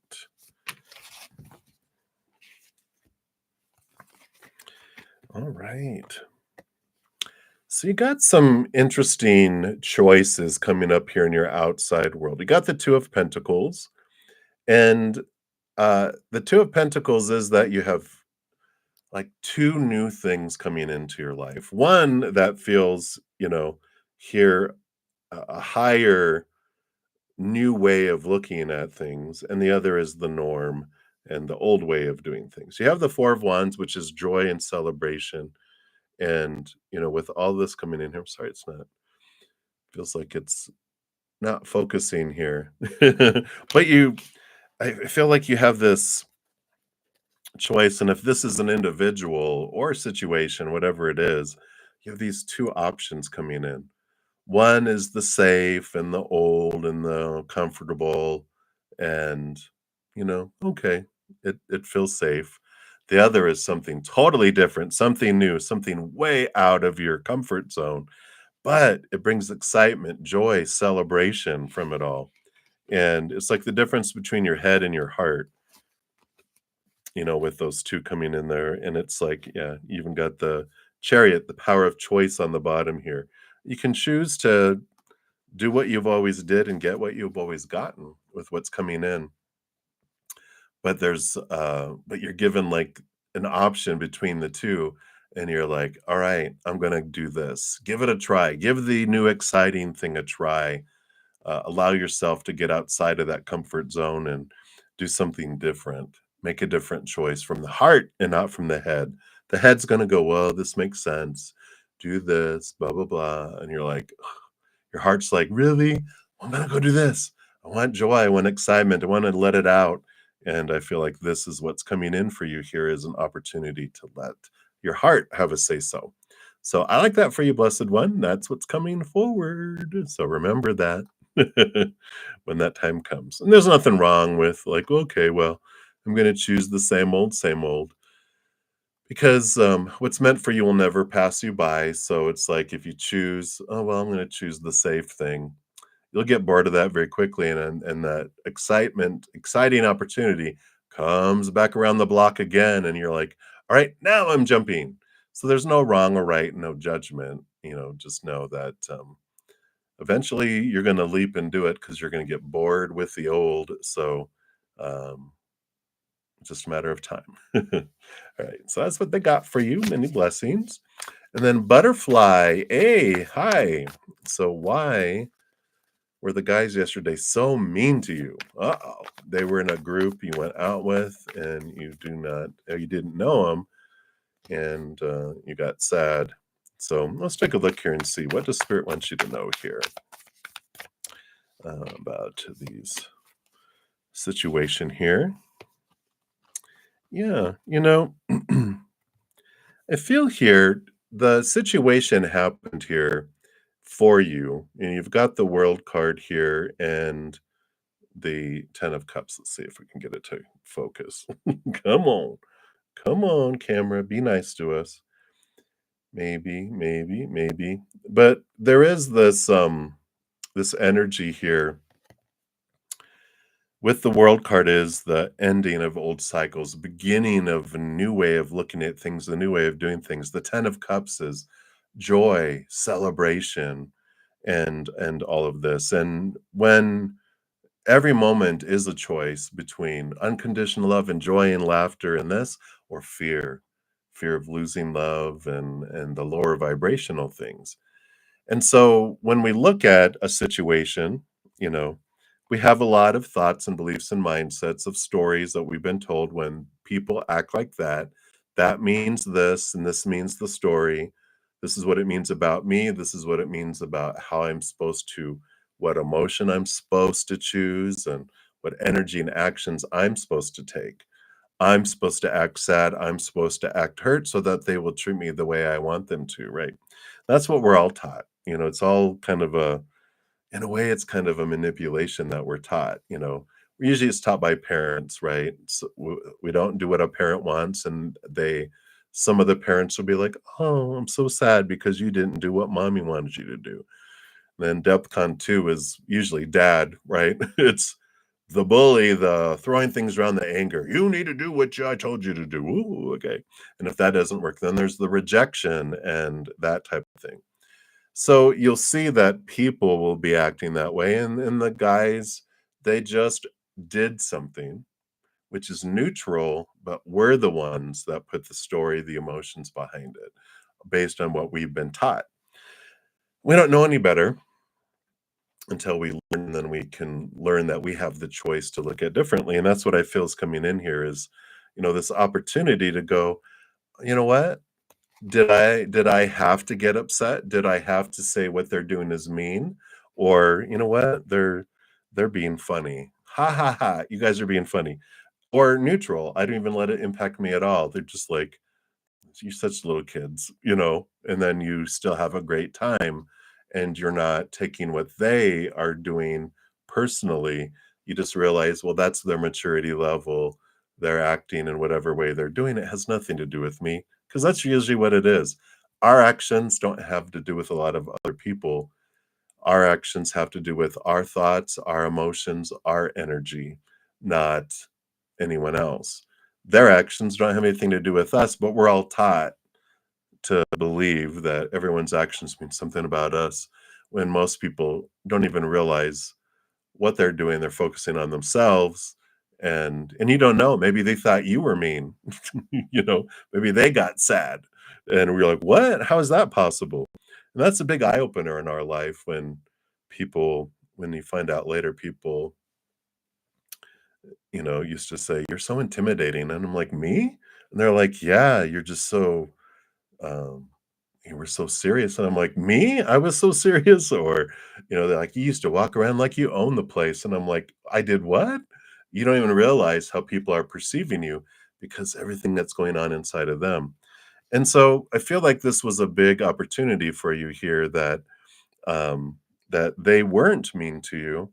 All right. So you got some interesting choices coming up here in your outside world. You got the Two of Pentacles, and the Two of Pentacles is that you have like two new things coming into your life. One that feels, here a higher new way of looking at things, and the other is the norm and the old way of doing things. You have the Four of Wands, which is joy and celebration. And, with all this coming in here, I'm sorry, it's not, feels like it's not focusing here. But I feel like you have this choice. And if this is an individual or situation, whatever it is, you have these two options coming in. One is the safe and the old and the comfortable and, okay, it feels safe. The other is something totally different, something new, something way out of your comfort zone, but it brings excitement, joy, celebration from it all. And it's like the difference between your head and your heart, with those two coming in there. And it's like, yeah, you even got the chariot, the power of choice on the bottom here. You can choose to do what you've always did and get what you've always gotten with what's coming in. but you're given, like, an option between the 2, and you're like, "Alright, I'm gonna do this." Give it a try. Give the new exciting thing a try. Allow yourself to get outside of that comfort zone and do something different. Make a different choice from the heart and not from the head. The head's gonna go, "Well, this makes sense. Do this, blah, blah, blah," and you're like, your heart's like, "Really? I'm gonna go do this. I want joy, I want excitement, I wanna let it out." And I feel like this is what's coming in for you here is an opportunity to let your heart have a say so. So I like that for you, blessed one. That's what's coming forward. So remember that when that time comes. And there's nothing wrong with like, okay, well, I'm gonna choose the same old. Because, what's meant for you will never pass you by, so it's like if you choose, "Oh, well, I'm gonna choose the safe thing," you'll get bored of that very quickly, and that exciting opportunity comes back around the block again, and you're like, "Alright, now I'm jumping." So there's no wrong or right, no judgment, just know that, eventually you're gonna leap and do it because 'cause you're gonna get bored with the old, so, um just a matter of time. All right, so that's what they got for you. Many blessings. And then butterfly, hey, hi. So why were the guys yesterday so mean to you? Uh-oh. They were in a group you went out with and you didn't know them and you got sad. So let's take a look here and see what does spirit want you to know here about these situation here. Yeah, I feel here the situation happened here for you, and you've got the world card here and the 10 of cups. Let's see if we can get it to focus. Come on. Come on, camera. Be nice to us. Maybe, maybe, maybe. But there is this energy here with the world card is the ending of old cycles, beginning of a new way of looking at things, a new way of doing things. The 10 of cups is joy, celebration, and all of this. And when every moment is a choice between unconditional love and joy and laughter and this or fear of losing love and the lower vibrational things. And so when we look at a situation, you know, we have a lot of thoughts and beliefs and mindsets of stories that we've been told when people act like that. That means this, and this means the story. This is what it means about me. This is what it means about how I'm supposed to, what emotion I'm supposed to choose, and what energy and actions I'm supposed to take. I'm supposed to act sad. I'm supposed to act hurt so that they will treat me the way I want them to, right? That's what we're all taught. It's all kind of in a way, it's kind of a manipulation that we're taught. Usually it's taught by parents, right? So we don't do what a parent wants, and some of the parents will be like, "Oh, I'm so sad because you didn't do what mommy wanted you to do." Then DEFCON 2 is usually dad, right? It's the bully, the throwing things around, the anger. You need to do what I told you to do. Ooh, okay. And if that doesn't work, then there's the rejection and that type of thing. So you'll see that people will be acting that way, and the guys, they just did something which is neutral, but we're the ones that put the story, the emotions behind it, based on what we've been taught. We don't know any better until we learn, then we can learn that we have the choice to look at differently. And that's what I feel is coming in here is, this opportunity to go, you know what? Did I have to get upset? Did I have to say what they're doing is mean? Or you know what? They're being funny. Ha ha ha. You guys are being funny. Or neutral. I don't even let it impact me at all. They're just like, you're such little kids, and then you still have a great time and you're not taking what they are doing personally. You just realize, well, that's their maturity level. They're acting in whatever way they're doing. It has nothing to do with me because that's usually what it is. Our actions don't have to do with a lot of other people. Our actions have to do with our thoughts, our emotions, our energy, not anyone else. Their actions don't have anything to do with us, but we're all taught to believe that everyone's actions mean something about us when most people don't even realize what they're doing. They're focusing on themselves and you don't know, maybe they thought you were mean. Maybe they got sad, and we're like, "What? How is that possible?" And that's a big eye opener in our life when when you find out later, people, used to say, "You're so intimidating," and I'm like, "Me?" And they're like, "Yeah, you're just so, um, you were so serious," and I'm like, "Me? I was so serious?" Or, they're like, "You used to walk around like you own the place," and I'm like, "I did what?" You don't even realize how people are perceiving you because everything that's going on inside of them. And so I feel like this was a big opportunity for you here, um, that they weren't mean to you,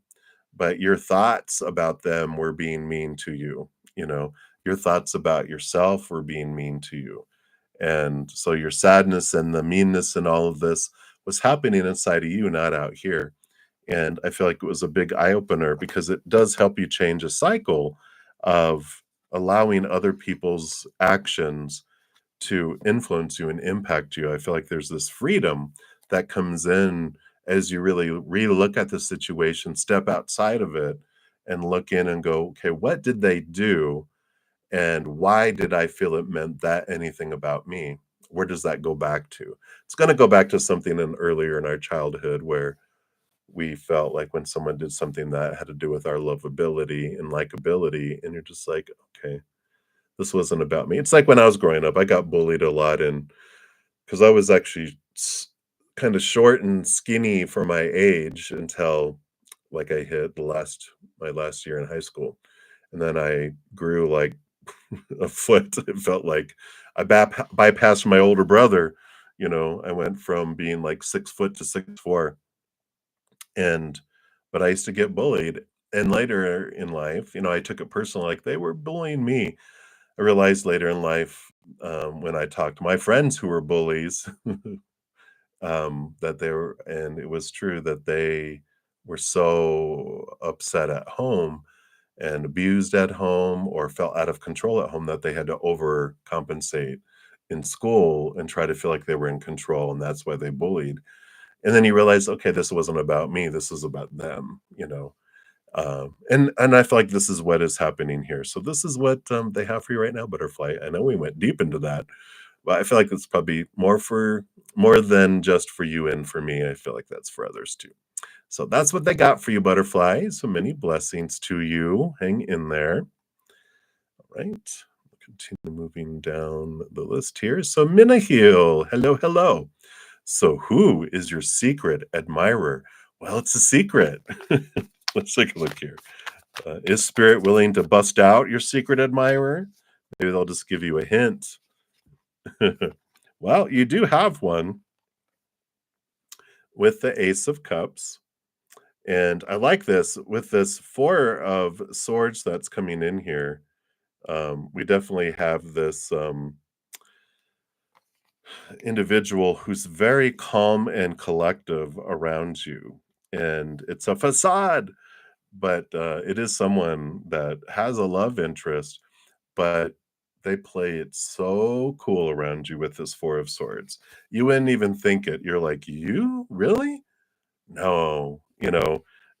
but your thoughts about them were being mean to you. You know, your thoughts about yourself were being mean to you. And so your sadness and the meanness and all of this was happening inside of you, not out here. And I feel like it was a big eye opener because it does help you change a cycle of allowing other people's actions to influence you and impact you. I feel like there's this freedom that comes in as you really look at the situation, step outside of it, and look in and go, okay, what did they do? And why did I feel it meant that anything about me? Where does that go back to? It's going to go back to something earlier in our childhood where we felt like when someone did something that had to do with our lovability and likability, and you're just like, okay, this wasn't about me. It's like when I was growing up, I got bullied a lot, and because I was actually kind of short and skinny for my age until like I hit my last year in high school. And then I grew like a foot. It felt like I bypassed my older brother. I went from being like 6 foot to 6'4", and but I used to get bullied. And later in life, I took it personal, like they were bullying me. I realized later in life, when I talked to my friends who were bullies, that they were, and it was true that they were so upset at home and abused at home or felt out of control at home that they had to overcompensate in school and try to feel like they were in control, and that's why they bullied. And then you realize, okay, this wasn't about me. This is about them. And I feel like this is what is happening here. So this is what they have for you right now, Butterfly. I know we went deep into that, but I feel like it's probably more than just for you and for me. I feel like that's for others too. So that's what they got for you, Butterfly. So many blessings to you. Hang in there. All right. Continue moving down the list here. So Minahil, hello, hello. So who is your secret admirer? Well, it's a secret. Let's take a look here. Is Spirit willing to bust out your secret admirer? Maybe they'll just give you a hint. Well, you do have one with the Ace of Cups. And I like this with this Four of Swords that's coming in here. We definitely have this individual who's very calm and collective around you. And it's a facade, but it is someone that has a love interest, but they play it so cool around you with this Four of Swords. You wouldn't even think it. You're like, "You? Really? No."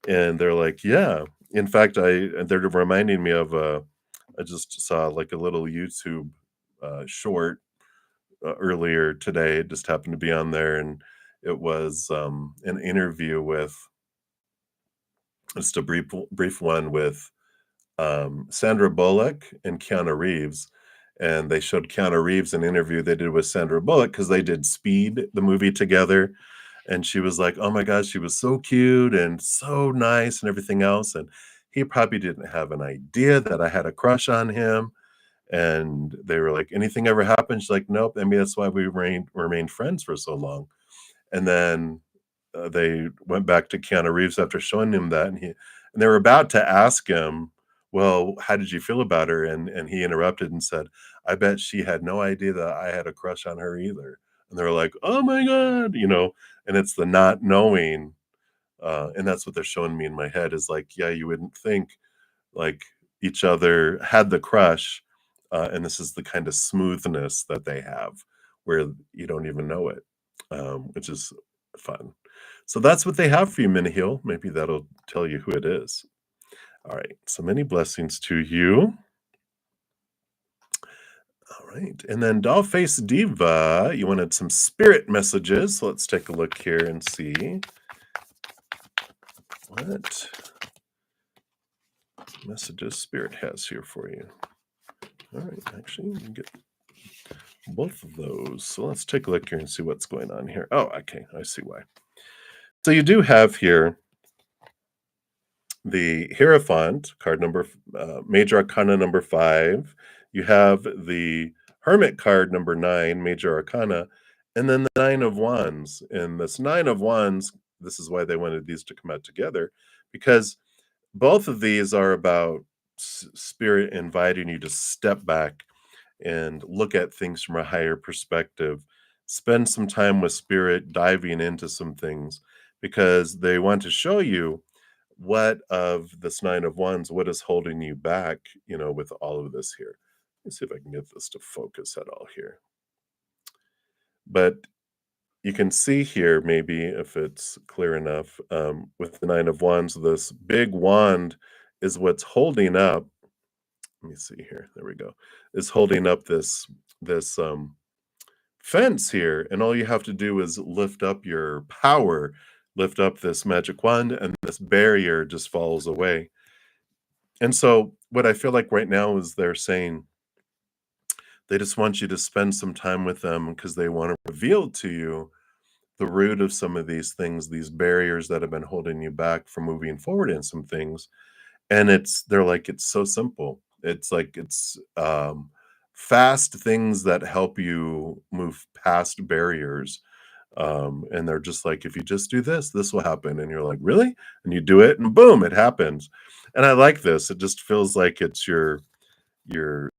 And they're like, "Yeah." In fact, they're reminding me of, I just saw, like, a little YouTube, short, earlier today. It just happened to be on there, and it was, an interview with just a brief one with Sandra Bullock and Keanu Reeves, and they showed Keanu Reeves an interview they did with Sandra Bullock because they did Speed, the movie, together, and she was like, "Oh my gosh, she was so cute and so nice and everything else," and he probably didn't have an idea that I had a crush on him, and they were like, "Anything ever happened?" She's like, "Nope, I mean, that's why we remained friends for so long." And then, they went back to Keanu Reeves after showing him that, and they were about to ask him, "Well, how did you feel about her?" And he interrupted and said, "I bet she had no idea that I had a crush on her either." And they were like, "Oh my god," and it's the not knowing, and that's what they're showing me in my head is like, yeah, you wouldn't think, like, each other had the crush, and this is the kind of smoothness that they have where you don't even know it, which is fun. So that's what they have for you, Minihil. Maybe that'll tell you who it is. All right, so many blessings to you. All right, and then Dollface Diva, you wanted some spirit messages. So let's take a look here and see what messages Spirit has here for you. All right, actually, you can get both of those. So let's take a look here and see what's going on here. Oh, okay, I see why. So you do have here the Hierophant card number, Major Arcana number 5. You have the Hermit card number 9, Major Arcana, and then the Nine of Wands. And this Nine of Wands, this is why they wanted these to come out together, because both of these are about Spirit inviting you to step back and look at things from a higher perspective. Spend some time with Spirit, diving into some things, because they want to show you what of this Nine of Wands, what is holding you back, with all of this here. Let's see if I can get this to focus at all here. But you can see here, maybe if it's clear enough, with the Nine of Wands, this big wand is what's holding up. Let me see here. There we go. Is holding up this fence here, and all you have to do is lift up your power, lift up this magic wand, and this barrier just falls away. And so, what I feel like right now is they're saying they just want you to spend some time with them because they want to reveal to you the root of some of these things, these barriers that have been holding you back from moving forward in some things. And they're like, it's so simple. It's like fast things that help you move past barriers. And they're just like, if you just do this, this will happen. And you're like, really? And you do it, and boom, it happens. And I like this. It just feels like it's your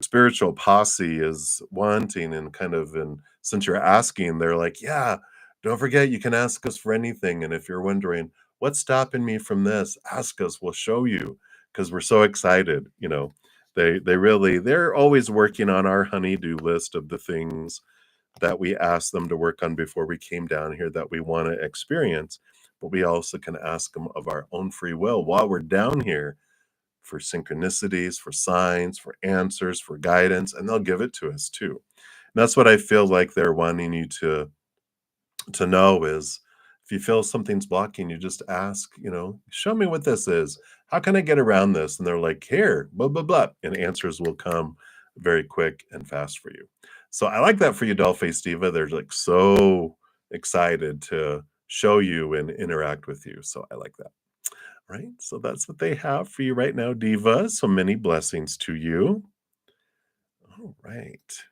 spiritual posse is wanting, and kind of, and since you're asking, they're like, yeah, don't forget you can ask us for anything. And if you're wondering what's stopping me from this, ask us, we'll show you, because we're so excited. They're always working on our honey-do list of the things that we asked them to work on before we came down here that we want to experience. But we also can ask them of our own free will while we're down here, for synchronicities, for signs, for answers, for guidance, and they'll give it to us too. And that's what I feel like they're wanting you to know is, if you feel something's blocking you, just ask, show me what this is. How can I get around this? And they're like, here, blah, blah, blah. And answers will come very quick and fast for you. So I like that for you, Dollface Diva. They're like so excited to show you and interact with you. So I like that. Right? So that's what they have for you right now, Diva. So many blessings to you. All right.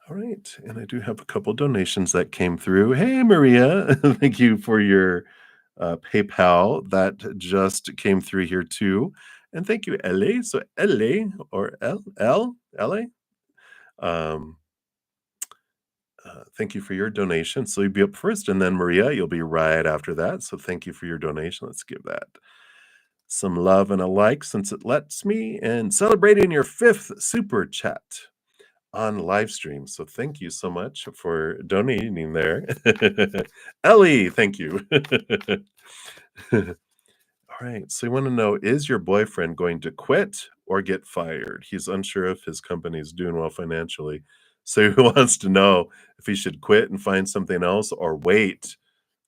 All right. And I do have a couple donations that came through. Hey, Maria. Thank you for your PayPal. That just came through here too. And thank you, Ellie. So Ellie, or Ellie. Um, thank you for your donation. So you'll be up first, and then Maria, you'll be right after that. So thank you for your donation. Let's give that some love and a like, since it lets me, and celebrating your 5th super chat on live stream. So thank you so much for donating there. Ellie, thank you. All right. So you want to know, is your boyfriend going to quit or get fired? He's unsure if his company is doing well financially. So he wants to know if he should quit and find something else, or wait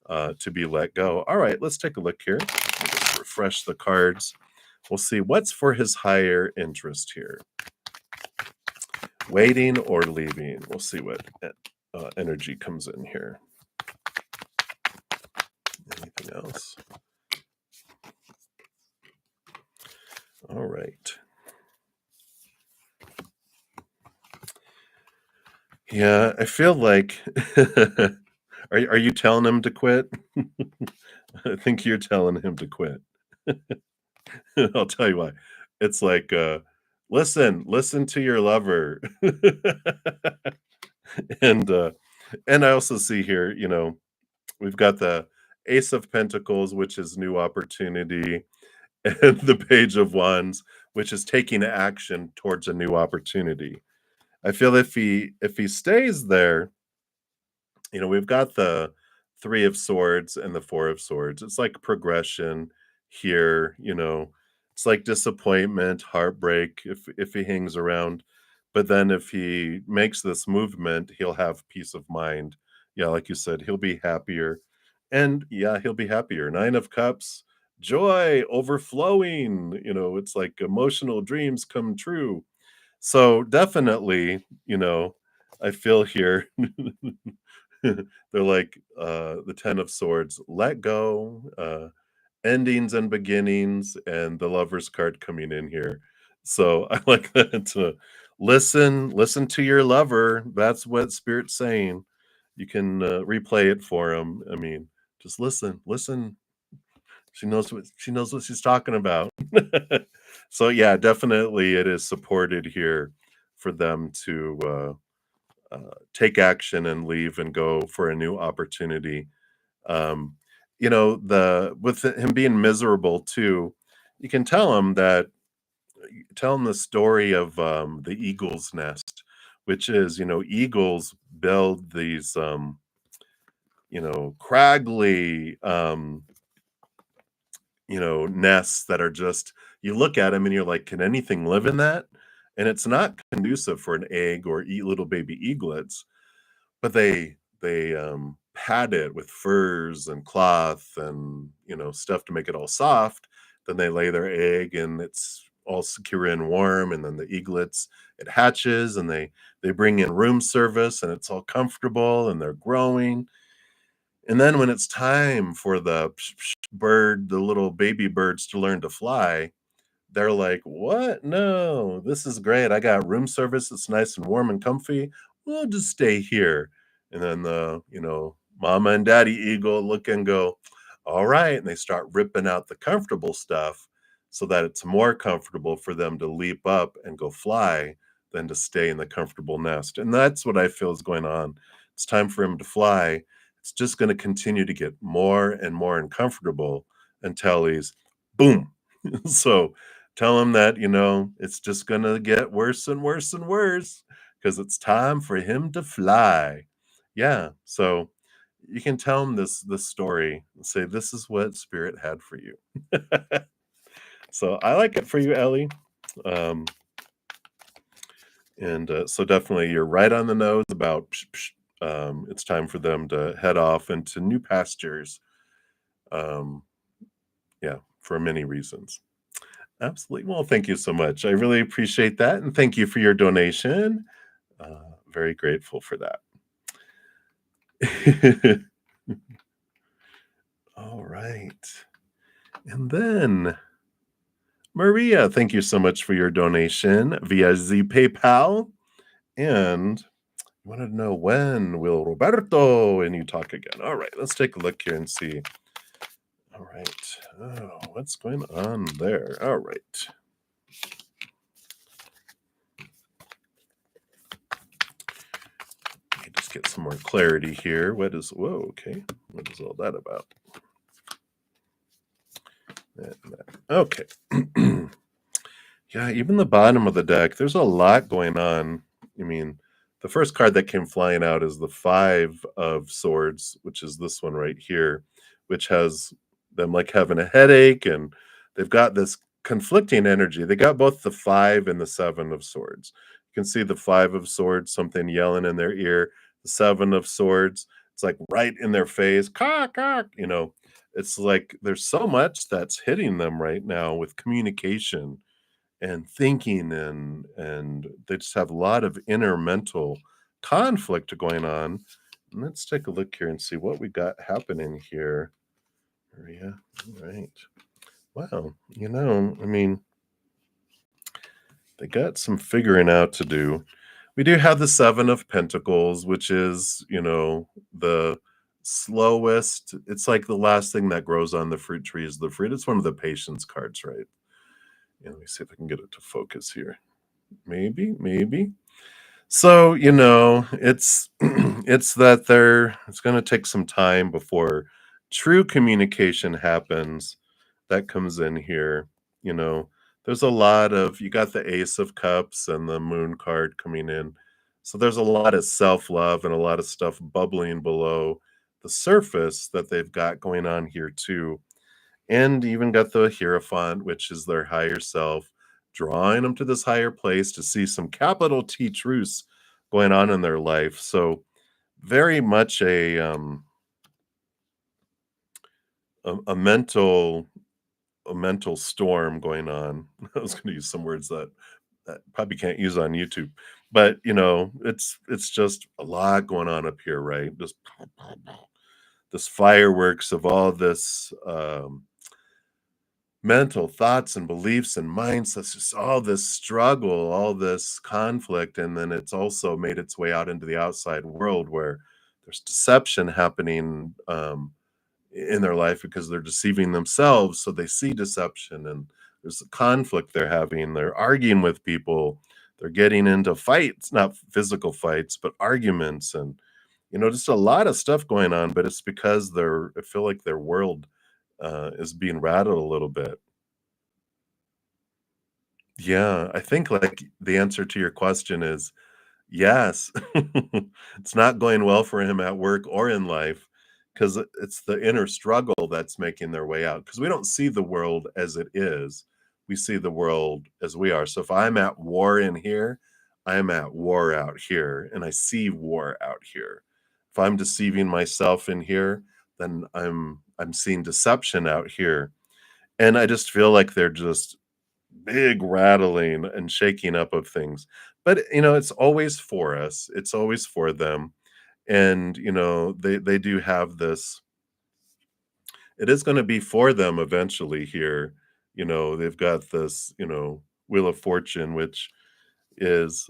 to be let go. All right, let's take a look here. I'll just refresh the cards. We'll see what's for his higher interest here. Waiting or leaving. We'll see what energy comes in here. Anything else? All right. Yeah, I feel like are you telling him to quit? I think you're telling him to quit. I'll tell you why. It's like, listen to your lover. And I also see here, we've got the Ace of Pentacles, which is new opportunity, and the Page of Wands, which is taking action towards a new opportunity. I feel if he stays there, we've got the Three of Swords and the Four of Swords. It's like progression. here, it's like disappointment, heartbreak if he hangs around. But then if he makes this movement, he'll have peace of mind. Yeah, like you said, he'll be happier. And yeah, he'll be happier. 9 of Cups, joy, overflowing, it's like emotional dreams come true. So definitely, I feel here they're like the 10 of Swords, let go, endings and beginnings, and the Lover's card coming in here. So I like that. Listen to your lover. That's what Spirit's saying. You can replay it for him. I mean, just listen. She knows what she's talking about. So yeah, definitely it is supported here for them to take action and leave and go for a new opportunity. Um, the with him being miserable too, you can tell him the story of the eagle's nest, which is, eagles build these craggly nests that are just, you look at them and you're like, can anything live in that? And it's not conducive for an egg or eat little baby eaglets, but they pad it with furs and cloth and, stuff to make it all soft. Then they lay their egg and it's all secure and warm, and then the eaglets, it hatches, and they bring in room service, and it's all comfortable, and they're growing. And then when it's time for the little baby birds to learn to fly, they're like, "What? No, this is great. I got room service. It's nice and warm and comfy. We'll just stay here." And then mama and daddy eagle look and go, "All right." And they start ripping out the comfortable stuff so that it's more comfortable for them to leap up and go fly than to stay in the comfortable nest. And that's what I feel is going on. It's time for him to fly. It's just going to continue to get more and more uncomfortable until he's boom. So tell him that, it's just gonna get worse and worse and worse because it's time for him to fly. Yeah, so you can tell him this story and say, "This is what Spirit had for you." So I like it for you, Ellie. Um, and so definitely you're right on the nose about it's time for them to head off into new pastures. Um, yeah, for many reasons. Absolutely. Well, thank you so much. I really appreciate that, and thank you for your donation. Very grateful for that. All right. And then Maria, thank you so much for your donation via Z PayPal. And you wanted to know, when will Roberto and you talk again? All right, let's take a look here and see. All right. Oh, what's going on there? All right. Let me just get some more clarity here. Whoa, okay. What is all that about? Okay. Yeah, even the bottom of the deck, there's a lot going on. I mean, the first card that came flying out is the 5 of Swords, which is this one right here, which has them like having a headache, and they've got this conflicting energy. They got both the 5 and the 7 of Swords. You can see the 5 of Swords, something yelling in their ear. The 7 of Swords, it's like right in their face. Cock, cock, It's like there's so much that's hitting them right now with communication and thinking, and they just have a lot of inner mental conflict going on. And let's take a look here and see what we got happening here. Maria. All right. Wow. I mean, they got some figuring out to do. We do have the 7 of Pentacles, which is, the slowest. It's like the last thing that grows on the fruit tree is the fruit. It's one of the patience cards, right? Let me see if I can get it to focus here. Maybe. So, it's it's that it's going to take some time before true communication happens. That comes in here. You know, there's a lot of, you got the Ace of Cups and the Moon card coming in. So there's a lot of self-love and a lot of stuff bubbling below the surface that they've got going on here too. And even got the Hierophant, which is their higher self, drawing them to this higher place to see some capital T truths going on in their life. So very much a mental storm going on. I was going to use some words that probably can't use on YouTube, but it's just a lot going on up here, right? Just this fireworks of all this mental thoughts and beliefs and mindsets, just all this struggle, all this conflict, and then it's also made its way out into the outside world where there's deception happening in their life because they're deceiving themselves, so they see deception and there's a conflict they're having. They're arguing with people. They're getting into fights, not physical fights, but arguments and just a lot of stuff going on, but it's because I feel like their world is being rattled a little bit. Yeah, I think, like, the answer to your question is yes. It's not going well for him at work or in life because it's the inner struggle that's making their way out. Because we don't see the world as it is, we see the world as we are. So if I'm at war in here, I'm at war out here, and I see war out here. If I'm deceiving myself in here, then I'm seeing deception out here, and I just feel like they're just big rattling and shaking up of things. But, it's always for us. It's always for them. And, they do have this it is gonna be for them eventually here. They've got this, Wheel of Fortune, which is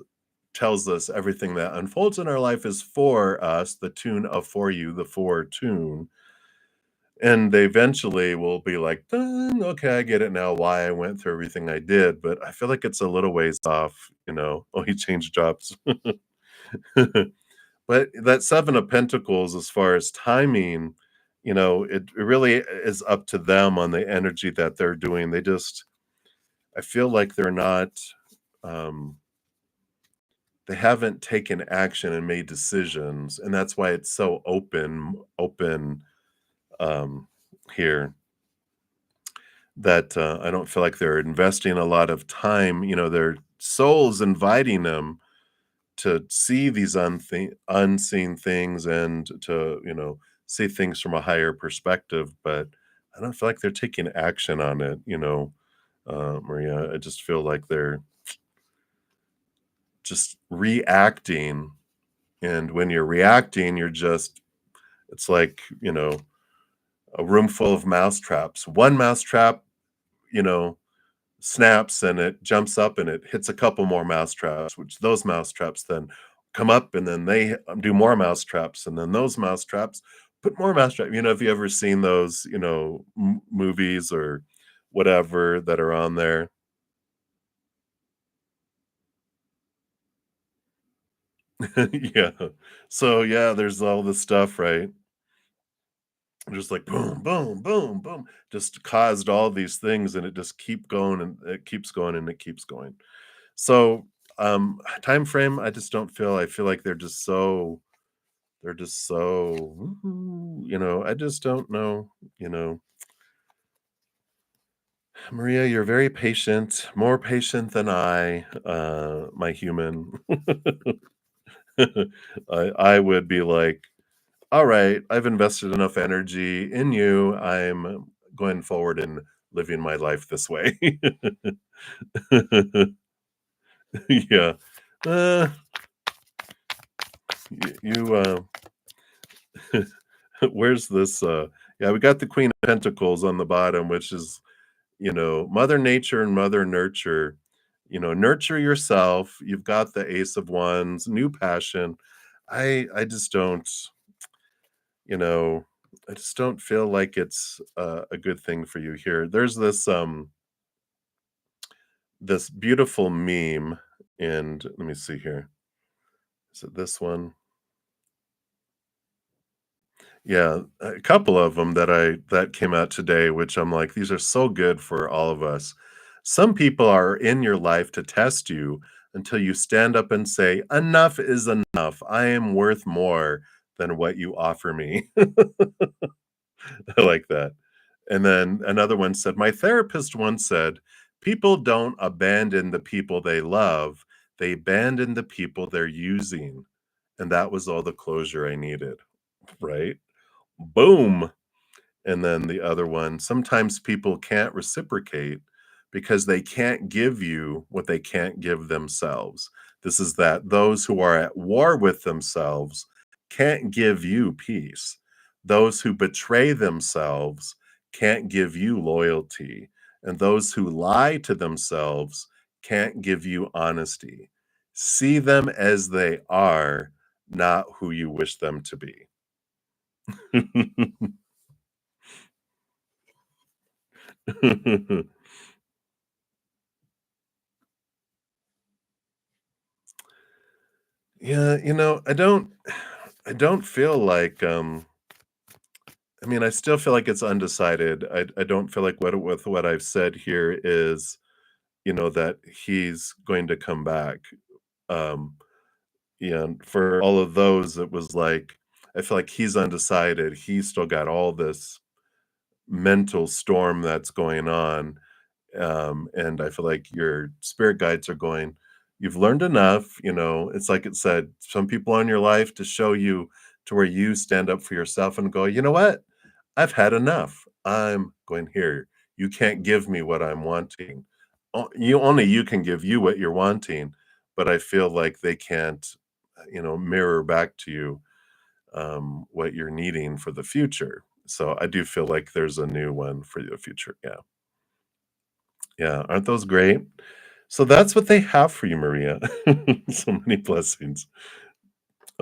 tells us everything that unfolds in our life is for us, the tune of for you, the for tune. And they eventually will be like, "Dang, okay, I get it now why I went through everything I did," but I feel like it's a little ways off, Oh, he changed jobs. But that 7 of Pentacles, as far as timing, it really is up to them on the energy that they're doing. I feel like um, they haven't taken action and made decisions, and that's why it's so open, um, here. That, I don't feel like they're investing a lot of time, their soul's inviting them to see these unseen things and to, see things from a higher perspective, but I don't feel like they're taking action on it, Maria. I just feel like they're just reacting, and when you're reacting, it's like, a room full of mousetraps. One mousetrap, you know, snaps and it jumps up and it hits a couple more mousetraps, which those mousetraps then come up and then they do more mousetraps and then those mousetraps put more mousetraps. If you ever seen those, movies or whatever that are on there. Yeah. So yeah, there's all this stuff, right? Just like boom, boom, boom, boom, just caused all these things and it just keep going and it keeps going and it keeps going. So, time frame, I feel like they're just so, "Woohoo," I just don't know, you know. Maria, you're very patient, more patient than I, my human. I would be like, "All right, I've invested enough energy in you. I'm going forward and living my life this way." Yeah. Uh, where's this, yeah, we got the Queen of Pentacles on the bottom, which is, Mother Nature and Mother Nurture. Nurture yourself. You've got the Ace of Wands, new passion. I just don't, you know, I just don't feel like it's a good thing for you here. There's this beautiful meme, and let me see here. Is it this one? Yeah, a couple of them that came out today, which I'm like, "These are so good for all of us." Some people are in your life to test you until you stand up and say, "Enough is enough. I am worth more than what you offer me." I like that. And then another one said, "My therapist once said, people don't abandon the people they love, they abandon the people they're using. And that was all the closure I needed." Right? Boom. And then the other one, "Sometimes people can't reciprocate because they can't give you what they can't give themselves." This is that those who are at war with themselves can't give you peace. Those who betray themselves can't give you loyalty. And those who lie to themselves can't give you honesty. See them as they are, not who you wish them to be. Yeah, I don't feel like, I mean, I still feel like it's undecided. I don't feel like what with what I've said here is, that he's going to come back. Um, and for all of those, it was like, I feel like he's undecided. He's still got all this mental storm that's going on. And I feel like your spirit guides are going, "You've learned enough." It's like it said, some people in your life to show you to where you stand up for yourself and go, "You know what? I've had enough. I'm going here. You can't give me what I'm wanting. You can give you what you're wanting, but I feel like they can't, mirror back to you what you're needing for the future." So I do feel like there's a new one for the future. Yeah. Yeah, aren't those great? So that's what they have for you, Maria. So many blessings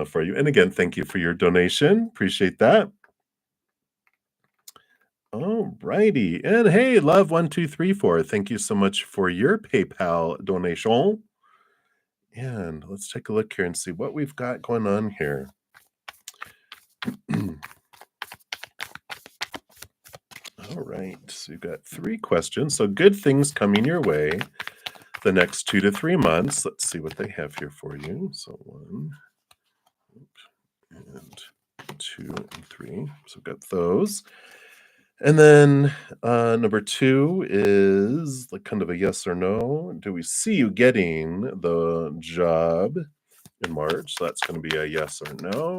for you. And again, thank you for your donation. Appreciate that. All righty. And hey, love1234. Thank you so much for your PayPal donation. And let's take a look here and see what we've got going on here. All right. So you've got 3 questions. So good things coming your way the next 2 to 3 months. Let's see what they have here for you. So 1 and 2 and 3. So got those. And then number 2 is like kind of a yes or no. Do we see you getting the job in March? So that's going to be a yes or no.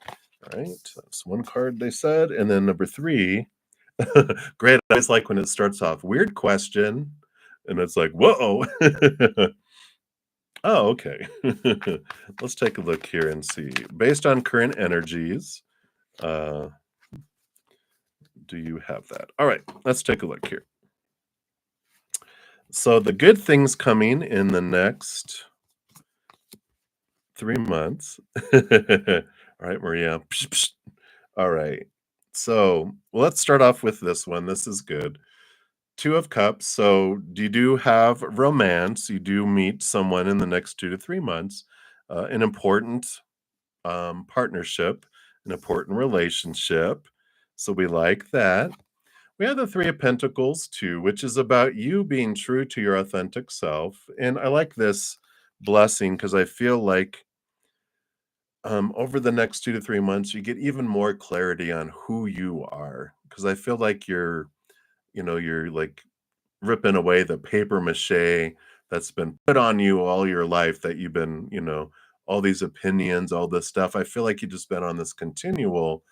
All right. That's one card they said. And then number 3, great. I always like when it starts off, weird question. And it's like, whoa. Oh, okay. Let's take a look here and see. Based on current energies, uh, do you have that? All right, let's take a look here. So the good things coming in the next 3 months. All right, Maria. Psh, psh. All right. So let's start off with this one. This is good. 2 of Cups. So you do have romance. You do meet someone in the next 2 to 3 months. An important partnership, an important relationship. So we like that. We have the 3 of Pentacles too, which is about you being true to your authentic self. And I like this blessing because I feel like over the next 2 to 3 months, you get even more clarity on who you are. Because I feel like you're like ripping away the paper mache that's been put on you all your life that you've been, all these opinions, all this stuff. I feel like you've just been on this continual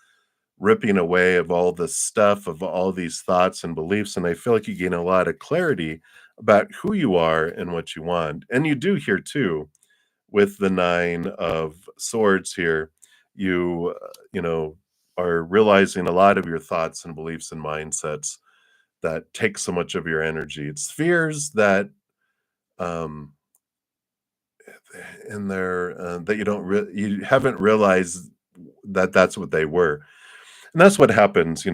ripping away of all this stuff, of all these thoughts and beliefs. And I feel like you gain a lot of clarity about who you are and what you want. And you do here too, with the 9 of Swords here. You are realizing a lot of your thoughts and beliefs and mindsets that take so much of your energy. It's fears that um in there that you haven't realized that that's what they were. And that's what happens,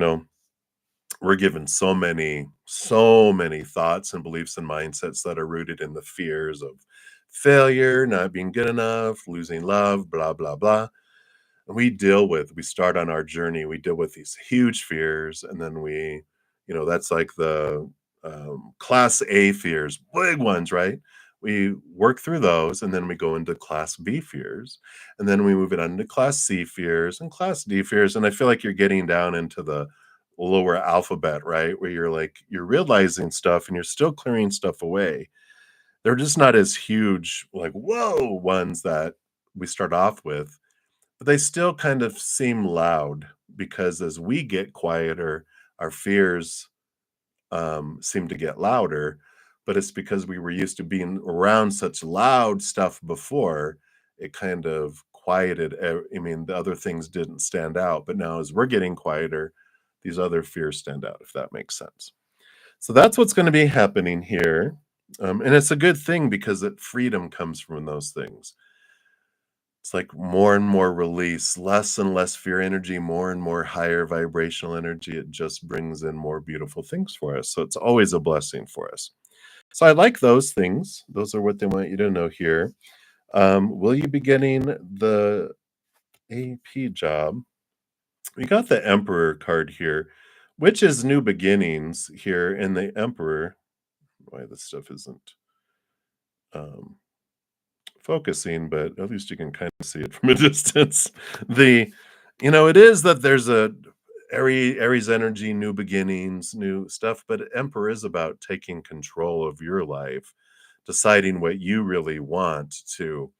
we're given so many thoughts and beliefs and mindsets that are rooted in the fears of failure, not being good enough, losing love, blah blah blah. And we start on our journey, we deal with these huge fears, and then that's like the class A fears, big ones, right? We work through those, and then we go into class B fears, and then we move it on to class C fears and class D fears. And I feel like you're getting down into the lower alphabet, right? Where you're like, you're realizing stuff and you're still clearing stuff away. They're just not as huge, like, whoa, ones that we start off with, but they still kind of seem loud because as we get quieter, our fears seem to get louder. But it's because we were used to being around such loud stuff before, it kind of quieted. I mean, the other things didn't stand out, but now as we're getting quieter, these other fears stand out, if that makes sense. So that's what's going to be happening here. And it's a good thing because freedom comes from those things. It's like more and more release, less and less fear energy, more and more higher vibrational energy. It just brings in more beautiful things for us. So it's always a blessing for us. So I like those things. Those are what they want you to know here. Will you be getting the AP job? We got the Emperor card here, which is new beginnings here in the Emperor. Why this stuff isn't um, focusing, but at least you can kind of see it from a distance. The, it is that there's a Aries energy, new beginnings, new stuff, but Emperor is about taking control of your life, deciding what you really want to.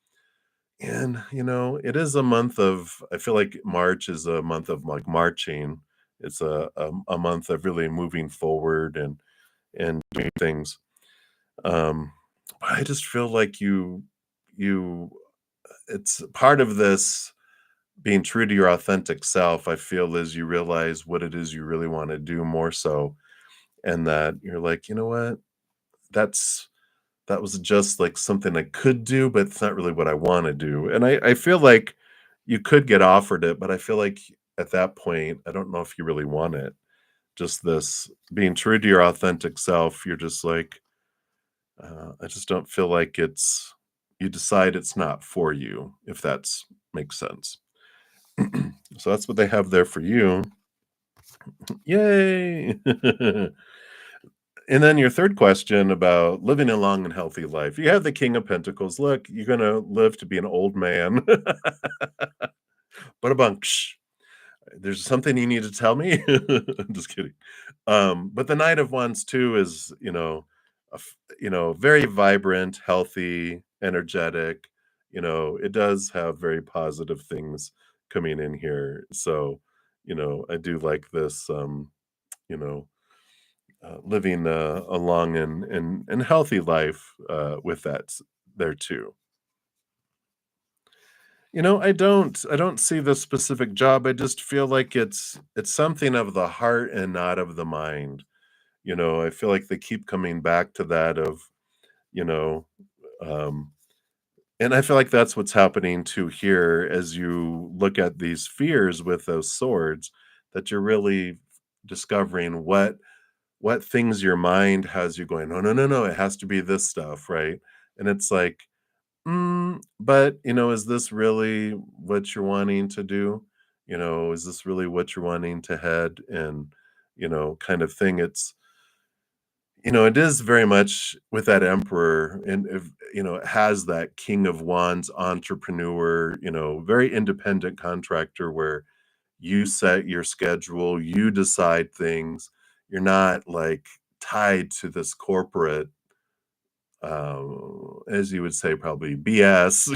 And it is a month of. I feel like March is a month of like marching. It's a month of really moving forward and doing things. Um, but I just feel like you it's part of this being true to your authentic self. I feel as you realize what it is you really want to do more so, and that you're like, you know what, that's that was just like something I could do, but it's not really what I want to do. And I feel like you could get offered it, but I feel like at that point, I don't know if you really want it. Just this being true to your authentic self, you're just like, I just don't feel like you decide it's not for you, if that's makes sense. So that's what they have there for you. Yay! And then your third question about living a long and healthy life. You have the King of Pentacles. Look, you're gonna live to be an old man. But a bunch. There's something you need to tell me? I'm just kidding. But the Knight of Wands too is, very vibrant, healthy, energetic. It does have very positive things coming in here. So, I do like this. You know, Living a long and healthy life with there too. I don't see the specific job. I just feel like it's something of the heart and not of the mind. I feel like they keep coming back to that of, you know, um, and I feel like that's what's happening to here as you look at these fears with those swords, that you're really discovering what things your mind has you going, no, no, no, no, it has to be this stuff, right? And it's like, but is this really what you're wanting to do? Is this really what you're wanting to head and kind of thing? It is very much with that emperor, and if it has that king of wands entrepreneur, very independent contractor where you set your schedule, you decide things. You're not like tied to this corporate, as you would say, probably BS,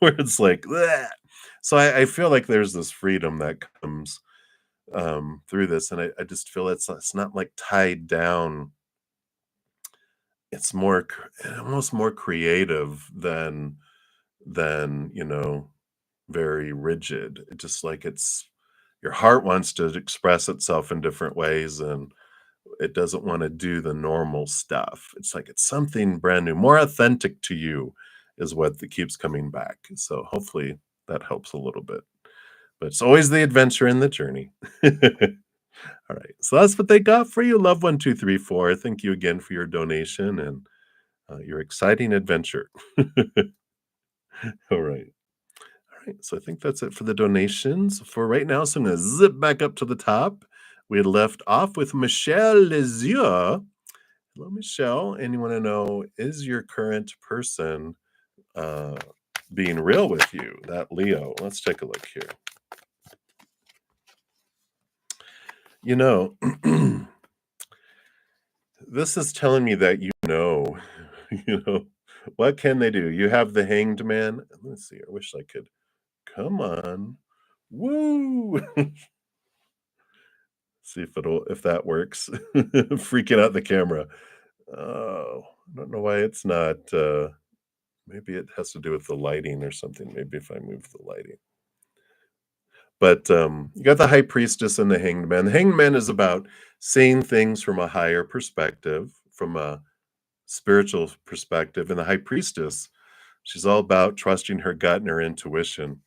where it's like that. So I feel like there's this freedom that comes through this, and I just feel it's not like tied down. It's more almost more creative than very rigid. It just like it's your heart wants to express itself in different ways, and it doesn't want to do the normal stuff. It's like it's something brand new, more authentic to you is what that keeps coming back. So hopefully that helps a little bit. But it's always the adventure in the journey. All right. So that's what they got for you. Love 1234. Thank you again for your donation and your exciting adventure. All right. All right, so I think that's it for the donations for right now. So I'm going to zip back up to the top. We had left off with Michelle Lezieux. Hello, Michelle. And you want to know, is your current person uh, being real with you? That Leo. Let's take a look here. You know, this is telling me that you know, what can they do? You have the Hanged Man. Let me see. I wish I could. Come on. Woo! See if that works. Freaking out the camera. Oh, I don't know why it's not. Maybe it has to do with the lighting or something. Maybe if I move the lighting. But you got the High Priestess and the Hanged Man. The Hanged Man is about seeing things from a higher perspective, from a spiritual perspective, and the High Priestess, she's all about trusting her gut and her intuition.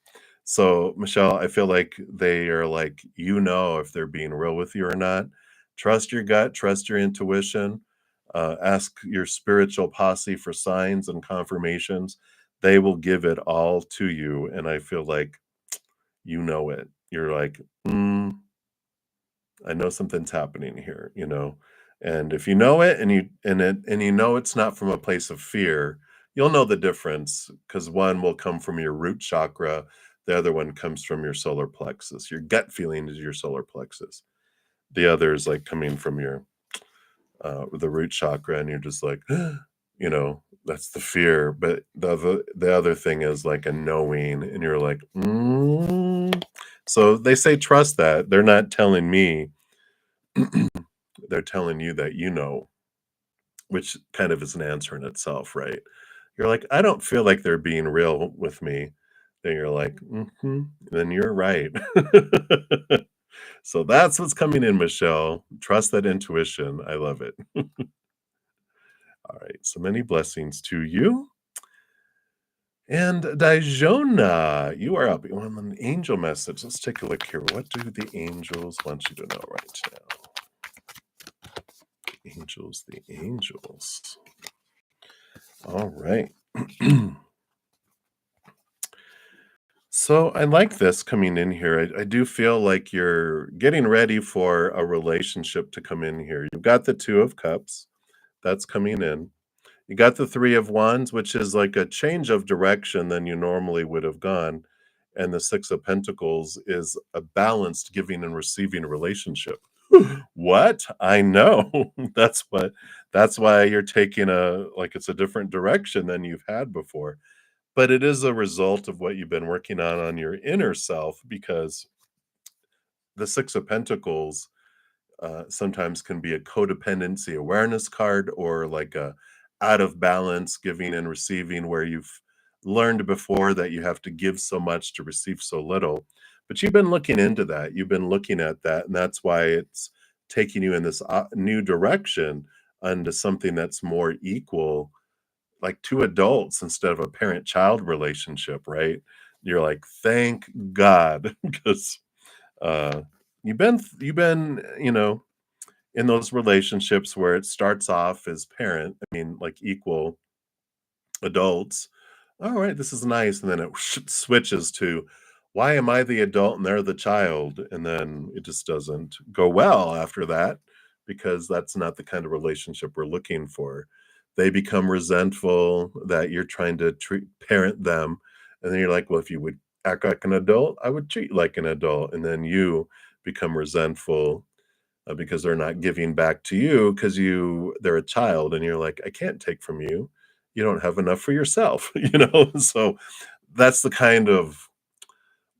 So, Michelle, I feel like they are like, if they're being real with you or not. Trust your gut, trust your intuition, ask your spiritual posse for signs and confirmations. They will give it all to you. And I feel like you know it. You're like, I know something's happening here. And if you know it and you know it's not from a place of fear, you'll know the difference because one will come from your root chakra, the other one comes from your solar plexus. Your gut feeling is your solar plexus. The other is like coming from your the root chakra, and you're just like, that's the fear. But the other thing is like a knowing, and you're like, So they say trust that. They're not telling me. They're telling you that which kind of is an answer in itself, right? You're like, I don't feel like they're being real with me. Then you're like, then you're right. So that's what's coming in, Michelle. Trust that intuition. I love it. All right. So many blessings to you. And Dijona, you are up. You want an angel message. Let's take a look here. What do the angels want you to know right now? The angels. All right. So I like this coming in here. I do feel like you're getting ready for a relationship to come in here. You've got the Two of Cups that's coming in. You got the Three of Wands, which is like a change of direction than you normally would have gone. And the Six of Pentacles is a balanced giving and receiving relationship. What? I know. That's why you're taking it's a different direction than you've had before. But it is a result of what you've been working on your inner self, because the Six of Pentacles sometimes can be a codependency awareness card, or like a out of balance giving and receiving, where you've learned before that you have to give so much to receive so little. But you've been looking into that. You've been looking at that. And that's why it's taking you in this new direction into something that's more equal, like two adults instead of a parent-child relationship, right? You're like, thank God, because you've been, in those relationships where it starts off as like equal adults. All right, this is nice, and then it switches to, why am I the adult and they're the child? And then it just doesn't go well after that, because that's not the kind of relationship we're looking for. They become resentful that you're trying to parent them, and then you're like, well, if you would act like an adult, I would treat you like an adult, and then you become resentful because they're not giving back to you because they're a child, and you're like, I can't take from you. You don't have enough for yourself, So that's the kind of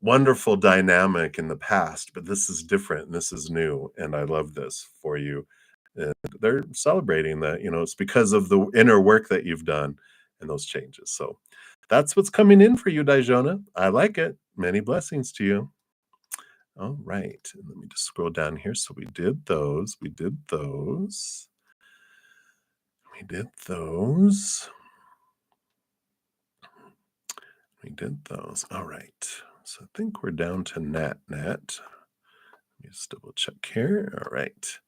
wonderful dynamic in the past, but this is different and this is new, and I love this for you. And they're celebrating that, it's because of the inner work that you've done and those changes. So that's what's coming in for you, Dijona. I like it. Many blessings to you. All right. And let me just scroll down here. So we did those. We did those. We did those. We did those. All right. So I think we're down to Nat. Let me just double check here. All right.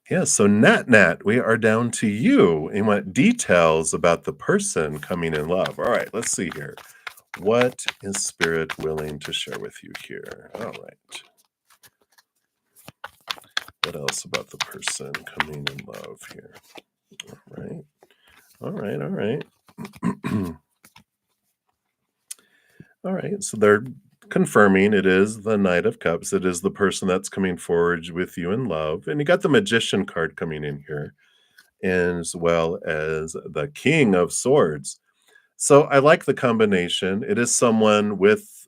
Yeah. So Nat, we are down to you. And want details about the person coming in love. All right. Let's see here. What is Spirit willing to share with you here? All right. What else about the person coming in love here? All right. All right. All right. So they're confirming it is the Knight of Cups. It is the person that's coming forward with you in love. And you got the Magician card coming in here, as well as the King of Swords. So I like the combination. It is someone with,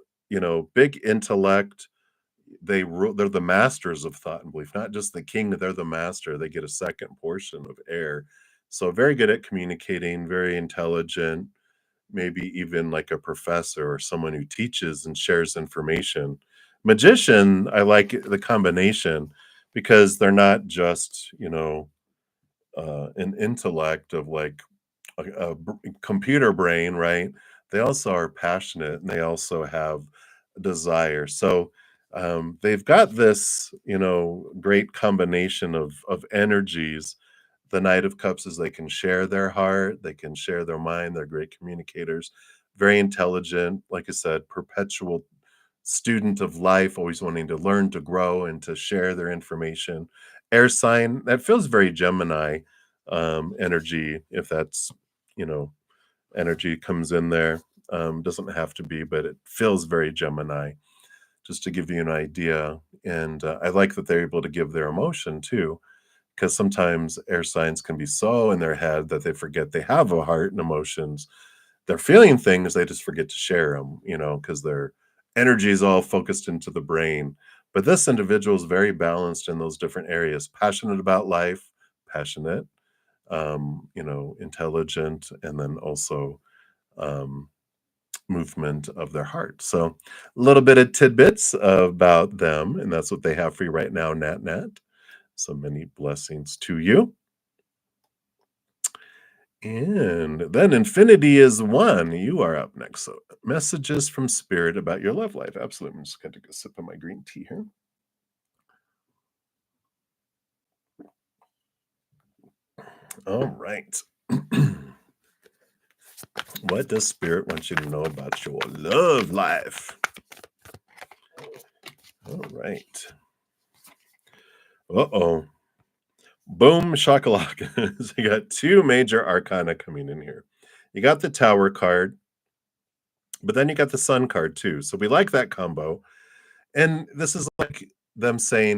big intellect. They're the masters of thought and belief, not just the king, they're the master. They get a second portion of air. So very good at communicating, very intelligent, maybe even like a professor or someone who teaches and shares information. Magician, I like the combination because they're not just, an intellect of like computer brain, right? They also are passionate and they also have desire. So they've got this, great combination of energies. The Knight of Cups is they can share their heart, they can share their mind, they're great communicators, very intelligent, like I said, perpetual student of life, always wanting to learn, to grow, and to share their information. Air sign, that feels very Gemini energy, if that's, you know, energy comes in there. Doesn't have to be, but it feels very Gemini, just to give you an idea. And I like that they're able to give their emotion too, because sometimes air signs can be so in their head that they forget they have a heart and emotions. They're feeling things, they just forget to share them, because their energy is all focused into the brain. But this individual is very balanced in those different areas, passionate about life, passionate, intelligent, and then also um, movement of their heart. So a little bit of tidbits about them, and that's what they have for you right now, Nat Nat. So many blessings to you. And then infinity is one. You are up next. So messages from spirit about your love life. Absolutely. I'm just going to take a sip of my green tea here. All right. What does spirit want you to know about your love life? All right. Uh-oh. Boom shakalaka. So you got two major arcana coming in here. You got the tower card, but then you got the sun card too. So we like that combo. And this is like them saying,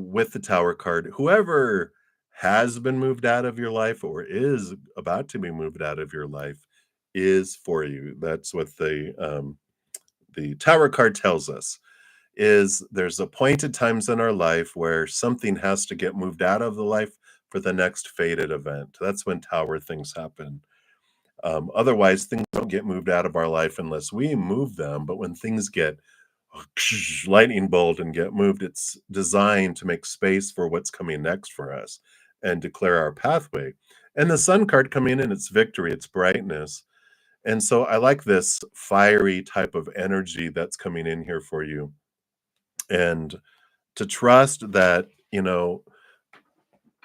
with the tower card, whoever has been moved out of your life or is about to be moved out of your life is for you. That's what the tower card tells us, is there's appointed times in our life where something has to get moved out of the life for the next fated event. That's when tower things happen. Otherwise, things don't get moved out of our life unless we move them. But when things get lightning bolt and get moved, it's designed to make space for what's coming next for us and declare our pathway. And the sun card coming in, it's victory, it's brightness. And so I like this fiery type of energy that's coming in here for you. And to trust that,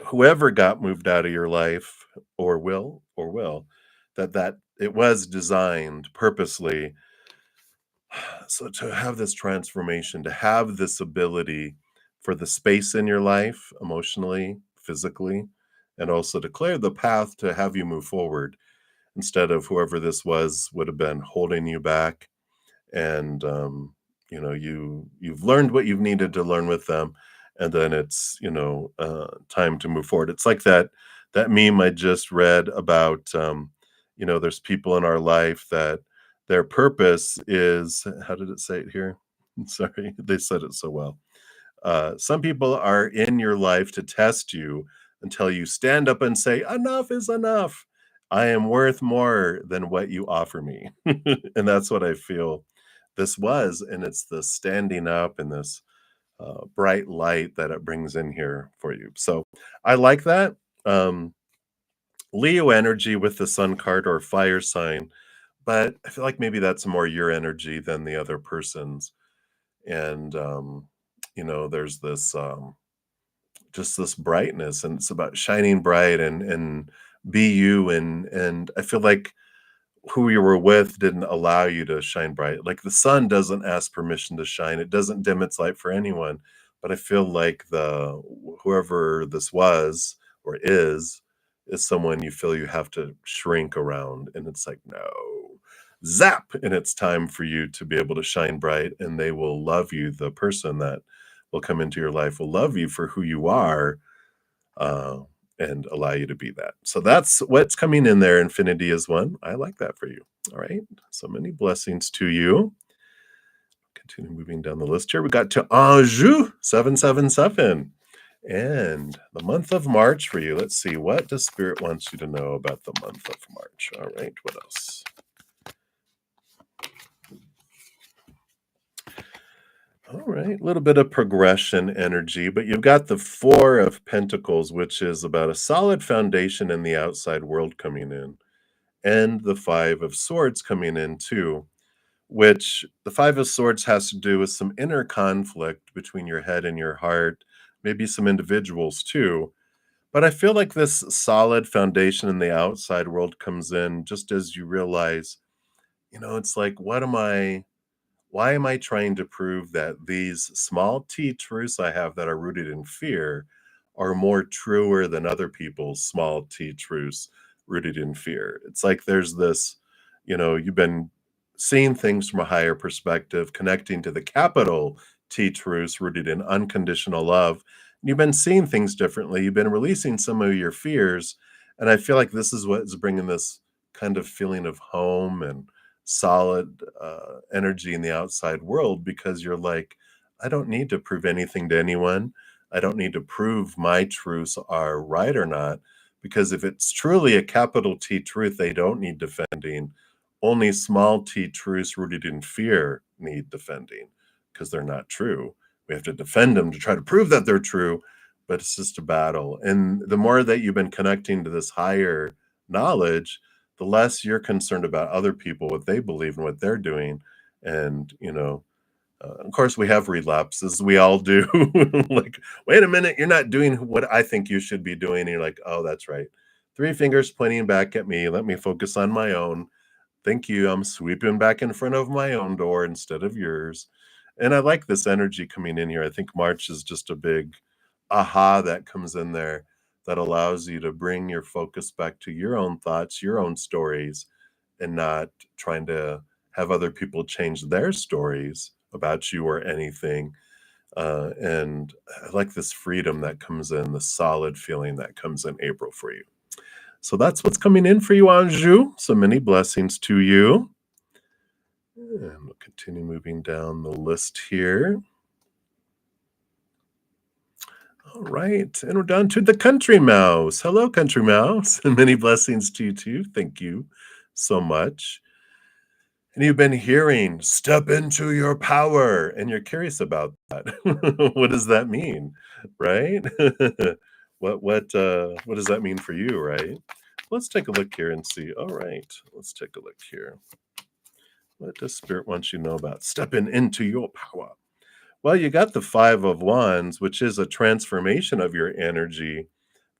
whoever got moved out of your life or will, that it was designed purposely. So to have this transformation, to have this ability for the space in your life, emotionally, physically, and also to clear the path to have you move forward instead of whoever this was would have been holding you back. And you've learned what you've needed to learn with them, and then it's time to move forward. It's like that meme I just read about. There's people in our life that their purpose is, how did it say it here? Sorry, they said it so well. Some people are in your life to test you until you stand up and say, enough is enough. I am worth more than what you offer me. And that's what I feel this was. And it's the standing up and this bright light that it brings in here for you. So I like that. Um, Leo energy with the sun card or fire sign, but I feel like maybe that's more your energy than the other person's. And, there's this just this brightness, and it's about shining bright and be you. And I feel like who you were with didn't allow you to shine bright. Like the sun doesn't ask permission to shine. It doesn't dim its light for anyone. But I feel like the whoever this was or is someone you feel you have to shrink around. And it's like, no, zap, and it's time for you to be able to shine bright, and they will love you. The person that will come into your life will love you for who you are, uh, and allow you to be that. So that's what's coming in there. Infinity is one. I like that for you. All right. So many blessings to you. Continue moving down the list here. We got to Anjou 777. And the month of March for you. Let's see. What does Spirit wants you to know about the month of March? All right. What else? All right. A little bit of progression energy, but you've got the Four of Pentacles, which is about a solid foundation in the outside world coming in, and the Five of Swords coming in too, which the Five of Swords has to do with some inner conflict between your head and your heart, maybe some individuals too. But I feel like this solid foundation in the outside world comes in just as you realize, it's like, why am I trying to prove that these small t truths I have that are rooted in fear are more truer than other people's small t truths rooted in fear? It's like there's this, you've been seeing things from a higher perspective, connecting to the capital T truths rooted in unconditional love. You've been seeing things differently. You've been releasing some of your fears. And I feel like this is what is bringing this kind of feeling of home and solid energy in the outside world, because you're like, I don't need to prove anything to anyone. I don't need to prove my truths are right or not, because if it's truly a capital T truth, they don't need defending. Only small t truths rooted in fear need defending, because they're not true. We have to defend them to try to prove that they're true, but it's just a battle. And the more that you've been connecting to this higher knowledge, the less you're concerned about other people, what they believe and what they're doing. And, of course, we have relapses. We all do. Like, wait a minute, you're not doing what I think you should be doing. And you're like, oh, that's right. Three fingers pointing back at me. Let me focus on my own. Thank you. I'm sweeping back in front of my own door instead of yours. And I like this energy coming in here. I think March is just a big aha that comes in there that allows you to bring your focus back to your own thoughts, your own stories, and not trying to have other people change their stories about you or anything. And I like this freedom that comes in, the solid feeling that comes in April for you. So that's what's coming in for you, Anjou. So many blessings to you. And we'll continue moving down the list here. All right. And we're down to the Country Mouse. Hello, Country Mouse. And many blessings to you too. Thank you so much. And you've been hearing, step into your power. And you're curious about that. What does that mean? Right? What does that mean for you, right? Let's take a look here and see. All right. Let's take a look here. What does Spirit want you to know about stepping into your power? Well, you got the Five of Wands, which is a transformation of your energy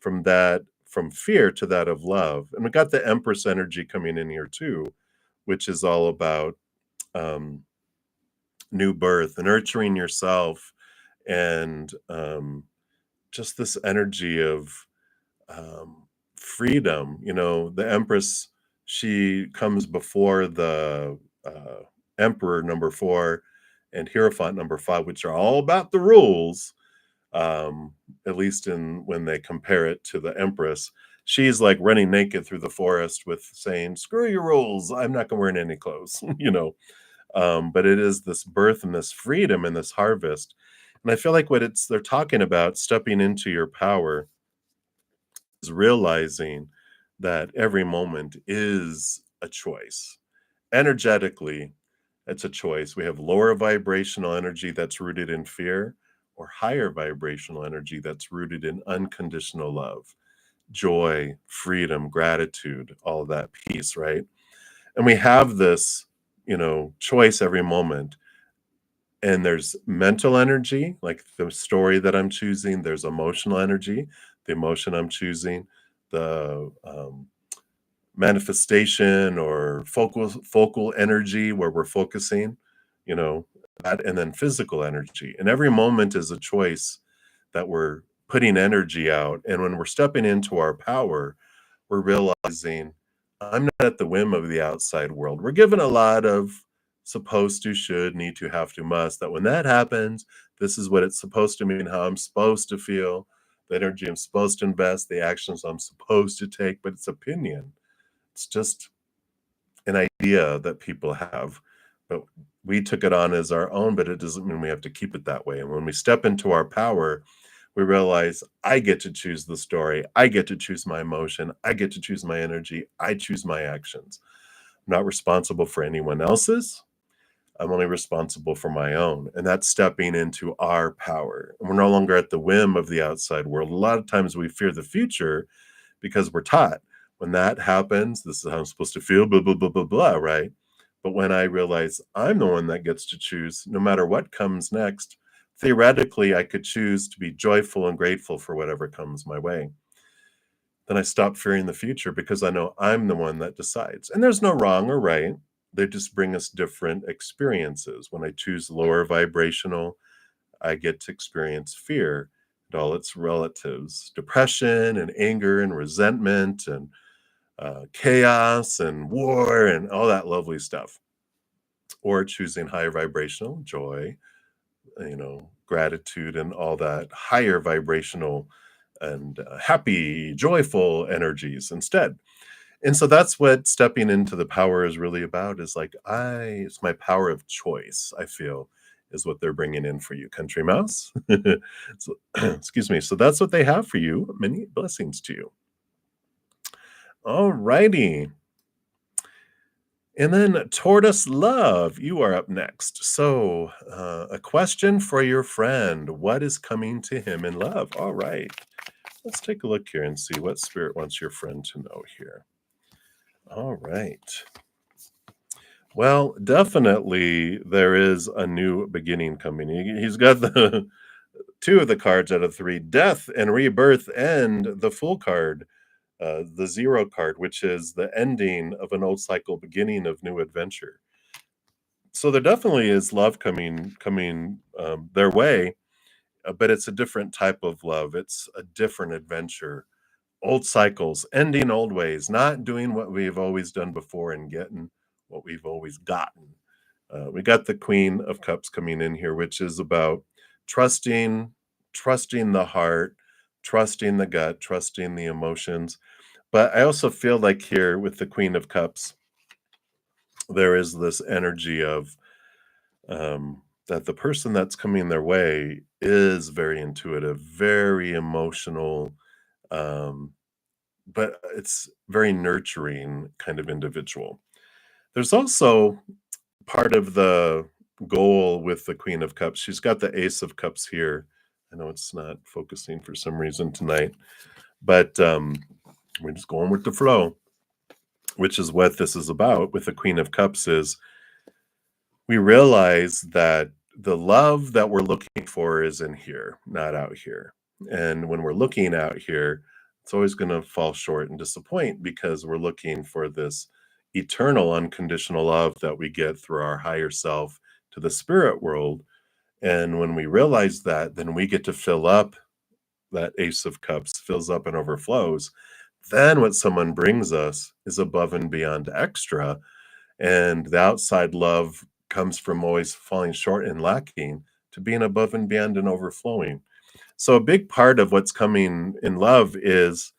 from fear to that of love. And we got the Empress energy coming in here too, which is all about new birth, nurturing yourself, and just this energy of freedom. The Empress, she comes before the Emperor number 4 and Hierophant number 5, which are all about the rules. At least when they compare it to the Empress, she's like running naked through the forest with saying, "Screw your rules! I'm not going to wear any clothes." But it is this birth and this freedom and this harvest, and I feel like they're talking about stepping into your power is realizing that every moment is a choice. Energetically, it's a choice. We have lower vibrational energy that's rooted in fear, or higher vibrational energy that's rooted in unconditional love, joy, freedom, gratitude, all of that peace, right? And we have this, choice every moment. And there's mental energy, like the story that I'm choosing. There's emotional energy, the emotion I'm choosing, the manifestation or focal energy where we're focusing, that, and then physical energy. And every moment is a choice that we're putting energy out. And when we're stepping into our power, we're realizing I'm not at the whim of the outside world. We're given a lot of supposed to, should, need to, have to, must, that when that happens, this is what it's supposed to mean, how I'm supposed to feel, the energy I'm supposed to invest, the actions I'm supposed to take, but it's opinion. It's just an idea that people have, but we took it on as our own, but it doesn't mean we have to keep it that way. And when we step into our power, we realize I get to choose the story. I get to choose my emotion. I get to choose my energy. I choose my actions. I'm not responsible for anyone else's. I'm only responsible for my own. And that's stepping into our power. And we're no longer at the whim of the outside world. A lot of times we fear the future because we're taught when that happens, this is how I'm supposed to feel, blah, blah, blah, blah, blah, right? But when I realize I'm the one that gets to choose, no matter what comes next, theoretically, I could choose to be joyful and grateful for whatever comes my way. Then I stop fearing the future because I know I'm the one that decides. And there's no wrong or right. They just bring us different experiences. When I choose lower vibrational, I get to experience fear and all its relatives, depression and anger and resentment and chaos and war and all that lovely stuff. Or choosing higher vibrational joy, gratitude and all that higher vibrational and happy, joyful energies instead. And so that's what stepping into the power is really about, is like, it's my power of choice, I feel, is what they're bringing in for you, Country Mouse. So, excuse me. So that's what they have for you. Many blessings to you. All righty. And then Tortoise Love, you are up next. So, a question for your friend. What is coming to him in love? All right. Let's take a look here and see what spirit wants your friend to know here. All right. Well, definitely there is a new beginning coming. He's got the two of the cards out of three, death and rebirth, and the full card, the zero card, which is the ending of an old cycle, beginning of new adventure. So there definitely is love coming their way, but it's a different type of love. It's a different adventure. Old cycles, ending old ways, not doing what we've always done before and getting what we've always gotten. We got the Queen of Cups coming in here, which is about trusting, trusting the heart, trusting the gut, trusting the emotions. But I also feel like here with the Queen of Cups, there is this energy of that the person that's coming their way is very intuitive, very emotional, um, but it's very nurturing kind of individual. There's also part of the goal with the Queen of Cups. She's got the Ace of Cups here. I know it's not focusing for some reason tonight, but we're just going with the flow, which is what this is about with the Queen of Cups. Is we realize that the love that we're looking for is in here, not out here. And when we're looking out here, it's always going to fall short and disappoint because we're looking for this eternal unconditional love that we get through our higher self to the spirit world. And when we realize that, then we get to fill up. That Ace of Cups fills up and overflows. Then what someone brings us is above and beyond extra, and the outside love comes from always falling short and lacking to being above and beyond and overflowing. So a big part of what's coming in love is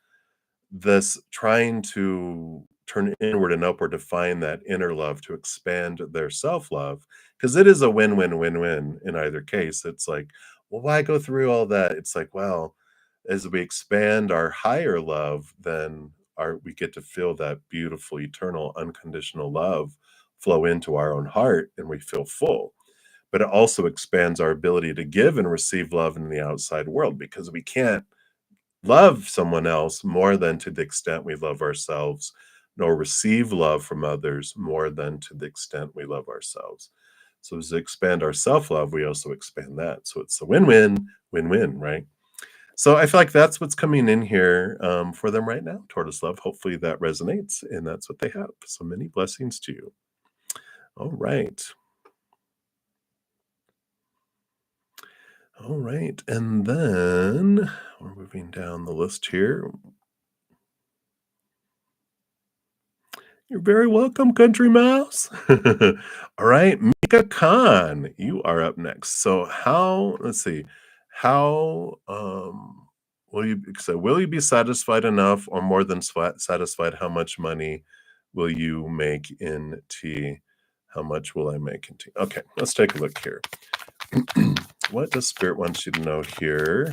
this trying to turn inward and upward to find that inner love, to expand their self-love, because it is a win-win-win-win in either case. It's like, well, why go through all that? It's like, well, as we expand our higher love, then we get to feel that beautiful, eternal, unconditional love flow into our own heart, and we feel full. But it also expands our ability to give and receive love in the outside world, because we can't love someone else more than to the extent we love ourselves, nor receive love from others more than to the extent we love ourselves. So as we expand our self-love, we also expand that. So it's a win-win, win-win, right? So I feel like that's what's coming in here for them right now, Tortoise Love. Hopefully that resonates, and that's what they have. So many blessings to you. All right. All right. And then we're moving down the list here. You're very welcome, Country Mouse. All right, Mika Khan, you are up next. So let's see, how will you be satisfied enough or more than satisfied? How much money will you make in tea? How much will I make in tea? Okay, let's take a look here. What does Spirit want you to know here?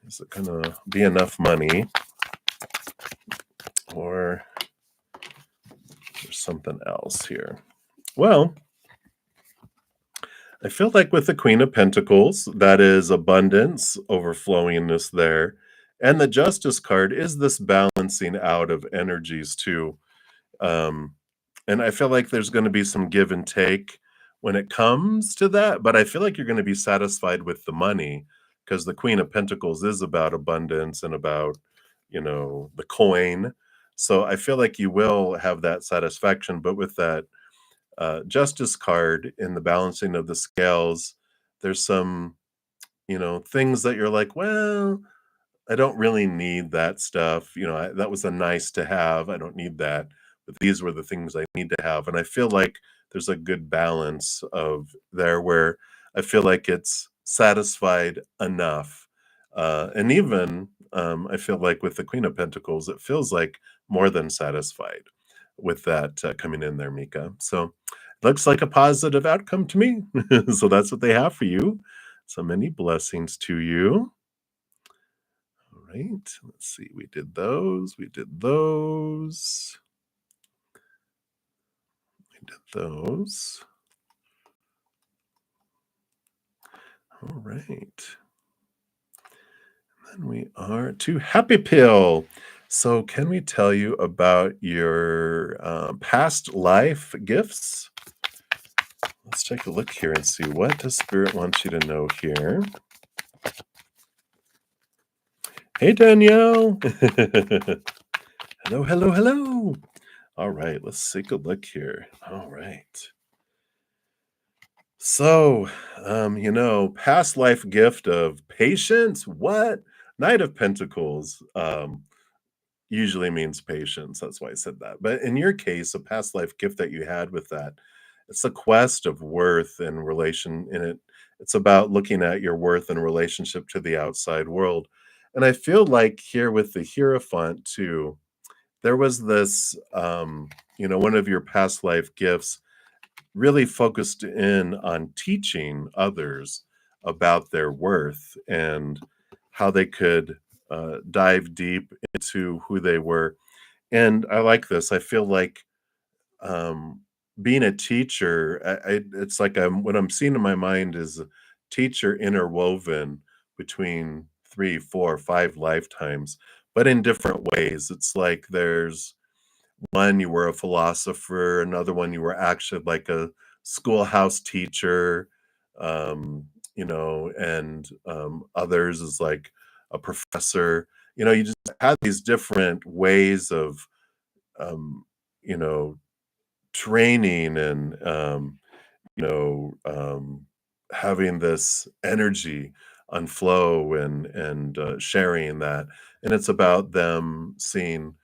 Is it gonna be enough money or there's something else here? Well, I feel like with the Queen of Pentacles, that is abundance, overflowingness there. And the Justice card is this balancing out of energies too. Um, and I feel like there's going to be some give and take when it comes to that, but I feel like you're going to be satisfied with the money because the Queen of Pentacles is about abundance and about, the coin. So I feel like you will have that satisfaction, but with that Justice card in the balancing of the scales, there's some, things that you're like, well, I don't really need that stuff. That was a nice to have. I don't need that. But these were the things I need to have. And I feel like there's a good balance of there where I feel like it's satisfied enough. And even I feel like with the Queen of Pentacles, it feels like more than satisfied with that coming in there, Mika. So looks like a positive outcome to me. So that's what they have for you. So many blessings to you. All right, let's see. We did those. We did those. We did those. All right. Then we are to Happy Pill. So, can we tell you about your past life gifts? Let's take a look here and see what does Spirit want you to know here. Hey, Danielle. Hello, hello, hello. All right, let's take a look here. All right. So, past life gift of patience. What? Knight of Pentacles usually means patience. That's why I said that. But in your case, a past life gift that you had with that, it's a quest of worth and relation in it. It's about looking at your worth in relationship to the outside world. And I feel like here with the Hierophant too, there was this, one of your past life gifts really focused in on teaching others about their worth and how they could dive deep into who they were. And I like this. I feel like being a teacher, it's like what I'm seeing in my mind is a teacher interwoven between 3, 4, 5 lifetimes, but in different ways. It's like there's one, you were a philosopher, another one, you were actually like a schoolhouse teacher, and others is like a professor. You just had these different ways of, um, you know, training and, you know, um, having this energy on flow and sharing that. And it's about them seeing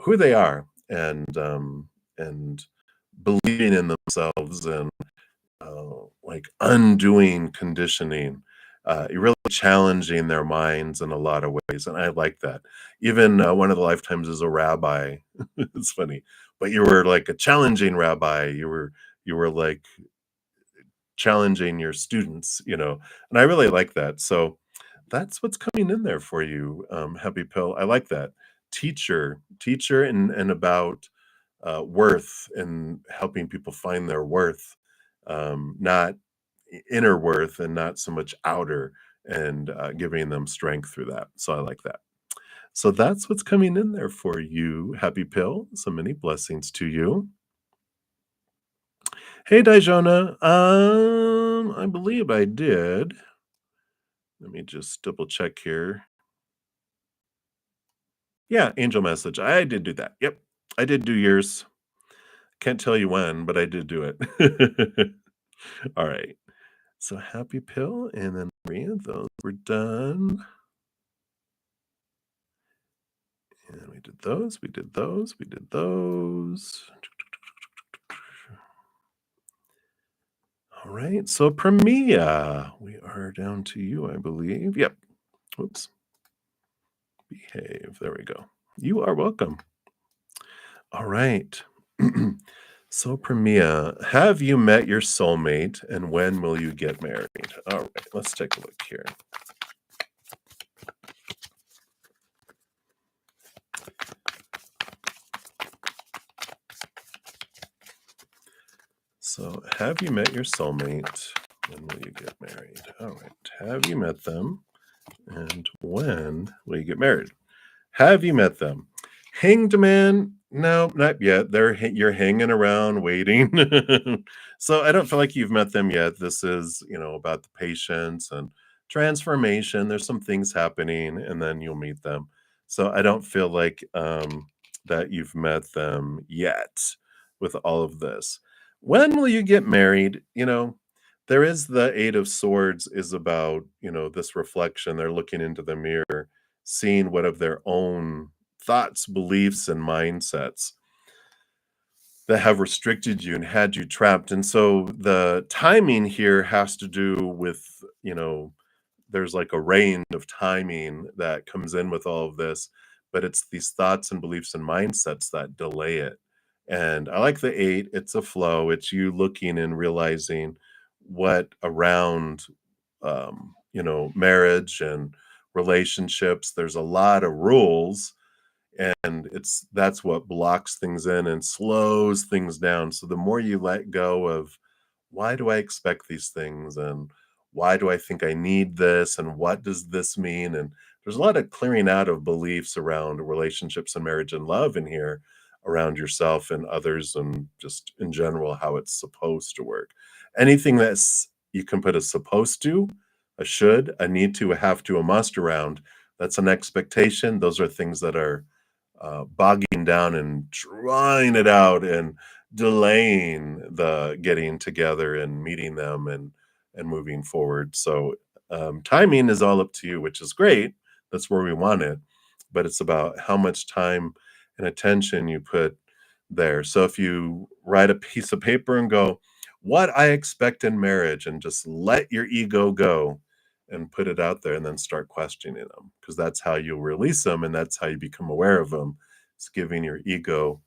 who they are and believing in themselves and like undoing conditioning. You're really challenging their minds in a lot of ways, and I like that. Even one of the lifetimes as a rabbi, it's funny, but you were like a challenging rabbi. You were like challenging your students, and I really like that. So that's what's coming in there for you, Happy Pill. I like that. Teacher, and about worth and helping people find their worth, not inner worth and not so much outer, and giving them strength through that. So I like that. So that's what's coming in there for you, Happy Pill. So many blessings to you. Hey, Dijona. I believe I did. Let me just double check here. Yeah, angel message. I did do that. Yep. I did do yours. Can't tell you when, but I did do it. All right. So Happy Pill and then Maria, those were done. And we did those, we did those, we did those. All right, so Premia, we are down to you, I believe. Yep. Oops. Behave. There we go. You are welcome. All right. So, Premia, have you met your soulmate and when will you get married? All right, let's take a look here. So, have you met your soulmate? When will you get married? All right. Have you met them? And when will you get married? Have you met them? Hanged man? No, not yet. You're hanging around waiting. So I don't feel like you've met them yet. This is, about the patience and transformation. There's some things happening, and then you'll meet them. So I don't feel like that you've met them yet with all of this. When will you get married? There is the Eight of Swords is about, this reflection. They're looking into the mirror, seeing what of their own thoughts, beliefs, and mindsets that have restricted you and had you trapped. And so the timing here has to do with, there's like a range of timing that comes in with all of this, but it's these thoughts and beliefs and mindsets that delay it. And I like the eight, it's a flow, it's you looking and realizing what around marriage and relationships, there's a lot of rules, and that's what blocks things in and slows things down. So the more you let go of why do I expect these things, and why do I think I need this, and what does this mean, and there's a lot of clearing out of beliefs around relationships and marriage and love in here, around yourself and others, and just in general how it's supposed to work. Anything that's you can put a supposed to, a should, a need to, a have to, a must around, that's an expectation. Those are things that are bogging down and drawing it out and delaying the getting together and meeting them and moving forward. So timing is all up to you, which is great. That's where we want it, but it's about how much time and attention you put there. So if you write a piece of paper and go, "What I expect in marriage," and just let your ego go and put it out there, and then start questioning them, because that's how you'll release them, and that's how you become aware of them. It's giving your ego,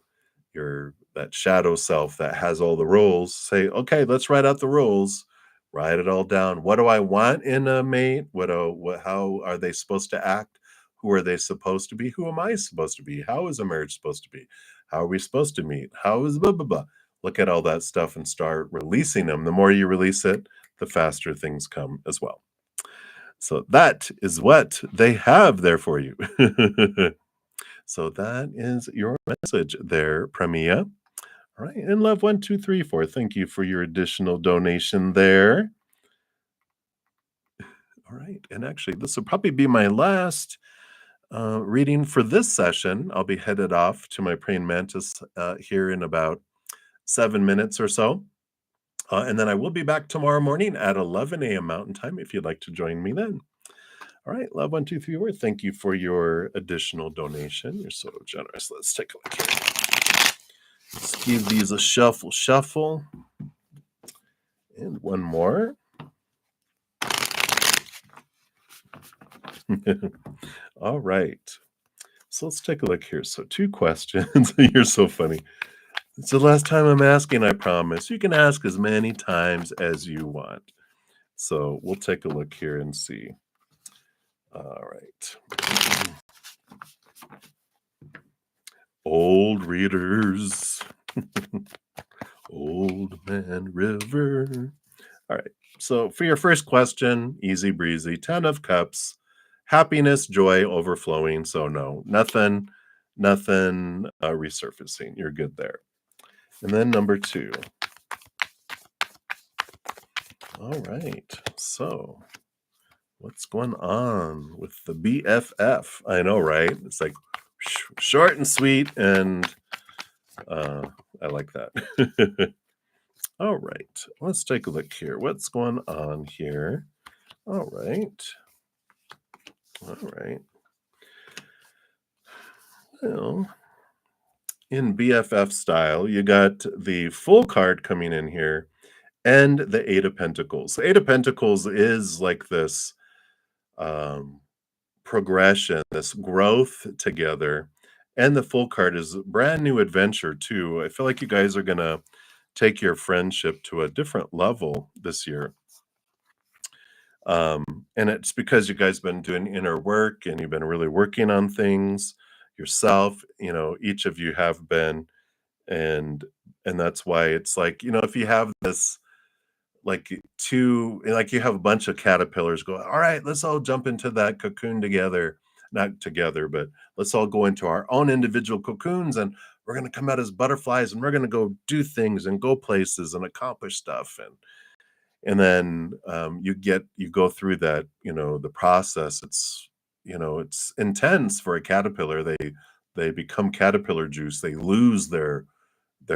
your that shadow self that has all the rules, say, "Okay, let's write out the rules, write it all down. What do I want in a mate? How are they supposed to act? Who are they supposed to be? Who am I supposed to be? How is a marriage supposed to be? How are we supposed to meet? How is blah blah blah?" Look at all that stuff and start releasing them. The more you release it, the faster things come as well. So that is what they have there for you. So that is your message there, Premia. All right, and love 1234. Thank you for your additional donation there. All right, and actually, this will probably be my last reading for this session. I'll be headed off to my praying mantis here in about 7 minutes or so. And then I will be back tomorrow morning at 11 a.m. Mountain Time if you'd like to join me then. All right, love 1234. Thank you for your additional donation. You're so generous. Let's take a look here. Let's give these a shuffle. And one more. All right. So let's take a look here. So 2 questions. You're so funny. It's the last time I'm asking, I promise. You can ask as many times as you want. So we'll take a look here and see. All right. Old readers. Old Man River. All right. So for your first question, easy breezy, 10 of cups, happiness, joy, overflowing. So no, nothing resurfacing. You're good there. And then number 2. All right. So what's going on with the BFF? I know, right? It's like short and sweet, and I like that. All right, let's take a look here. What's going on here? All right. Well, in BFF style, you got the full card coming in here and the Eight of Pentacles. The Eight of Pentacles is like this um, progression, this growth together. And the full card is brand new adventure, too. I feel like you guys are going to take your friendship to a different level this year. And it's because you guys been doing inner work and you've been really working on things yourself. Each of you have been, and that's why it's like, if you have this like like you have a bunch of caterpillars go, all right, let's all jump into that cocoon together, not together, but let's all go into our own individual cocoons, and we're going to come out as butterflies, and we're going to go do things and go places and accomplish stuff. And then you go through that, the process. It's intense for a caterpillar. They become caterpillar juice. They lose their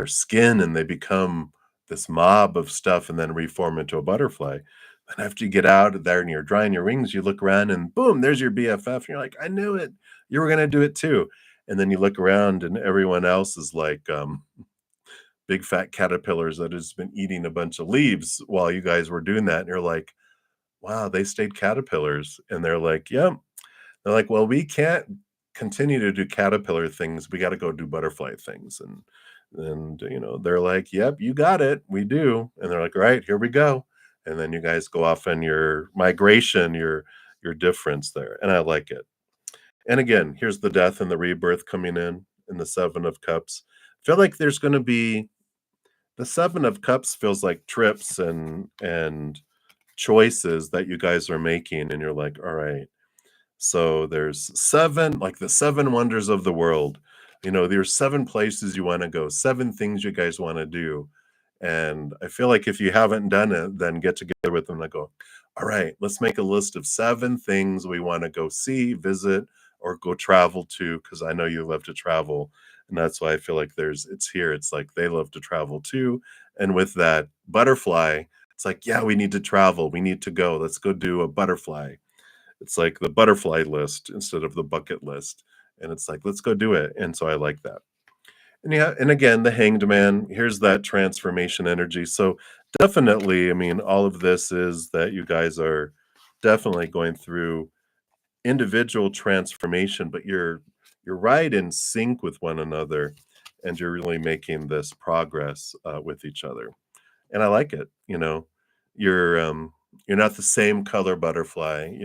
skin and they become this mob of stuff and then reform into a butterfly. And after you get out of there and you're drying your wings, you look around and boom, there's your BFF. And you're like, I knew it. You were going to do it too. And then you look around and everyone else is like big fat caterpillars that has been eating a bunch of leaves while you guys were doing that. And you're like, wow, they stayed caterpillars. And they're like, yep. They're like, well, we can't continue to do caterpillar things. We got to go do butterfly things. And they're like, yep, you got it. We do. And they're like, right, here we go. And then you guys go off on your migration, your difference there. And I like it. And again, here's the death and the rebirth coming in the Seven of Cups. Feel like there's going to be the Seven of Cups feels like trips and choices that you guys are making, and you're like, all right, so there's seven, like the seven wonders of the world. There's seven places you want to go, seven things you guys want to do. And I feel like if you haven't done it, then get together with them and go, all right, let's make a list of seven things we want to go see, visit, or go travel to, because I know you love to travel. And that's why I feel like it's here. It's like they love to travel too. And with that butterfly, it's like, yeah, we need to travel. We need to go. Let's go do a butterfly. It's like the butterfly list instead of the bucket list. And it's like, let's go do it. And so I like that. And yeah, and again, the Hanged Man, here's that transformation energy. So definitely, I mean, all of this is that you guys are definitely going through individual transformation, but you're right in sync with one another, and you're really making this progress with each other. And I like it. You're not the same color butterfly.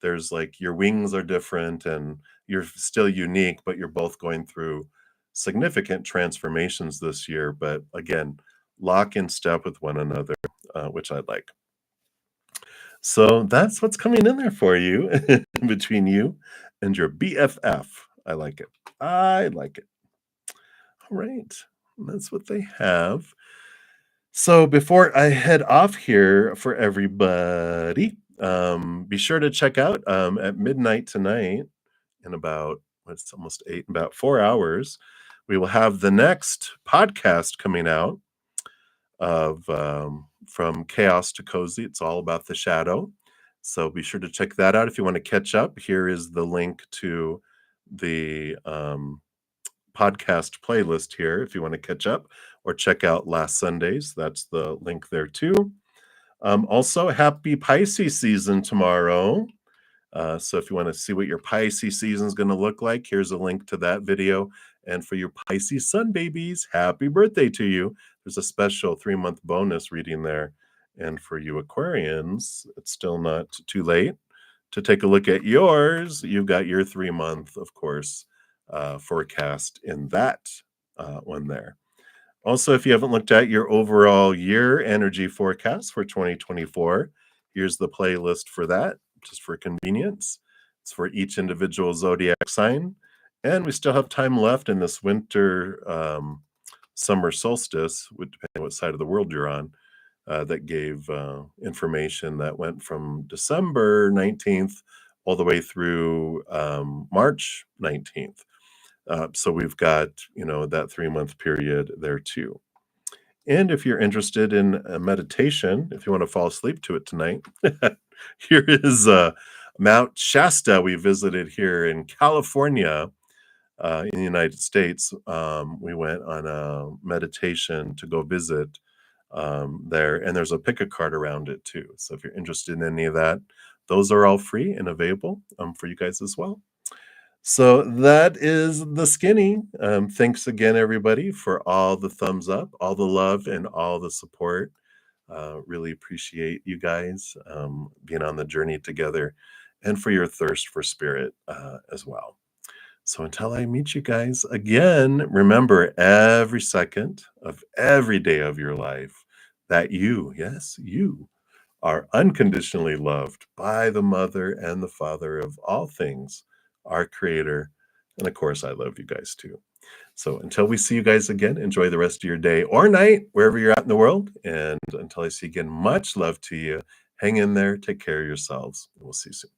There's like your wings are different and you're still unique, but you're both going through significant transformations this year. But again, lock in step with one another, which I like. So that's what's coming in there for you between you and your BFF. I like it. I like it. All right. That's what they have. So before I head off here for everybody, be sure to check out at midnight tonight in about what's almost 8, about 4 hours. We will have the next podcast coming out of From Chaos to Cozy. It's all about the shadow. So be sure to check that out if you want to catch up. Here is the link to the podcast playlist here if you want to catch up or check out last Sunday's. That's the link there too. Also, happy Pisces season tomorrow. So if you want to see what your Pisces season is going to look like, here's a link to that video. And for your Pisces sun babies, happy birthday to you. There's a special 3-month bonus reading there. And for you Aquarians, it's still not too late to take a look at yours. You've got your 3-month, of course, forecast in that one there. Also, if you haven't looked at your overall year energy forecast for 2024, here's the playlist for that, just for convenience. It's for each individual zodiac sign. And we still have time left in this winter summer solstice, depending on what side of the world you're on, that gave information that went from December 19th all the way through March 19th. So we've got, that 3-month period there too. And if you're interested in a meditation, if you want to fall asleep to it tonight, here is Mount Shasta we visited here in California in the United States. We went on a meditation to go visit there, and there's a pick a card around it too. So if you're interested in any of that, those are all free and available for you guys as well. So that is the skinny. Thanks again, everybody, for all the thumbs up, all the love, and all the support. Really appreciate you guys being on the journey together and for your thirst for spirit as well. So until I meet you guys again, remember every second of every day of your life that you, yes, you, are unconditionally loved by the Mother and the Father of all things, our Creator. And of course, I love you guys too. So until we see you guys again, enjoy the rest of your day or night, wherever you're at in the world. And until I see you again, much love to you. Hang in there. Take care of yourselves. We'll see you soon.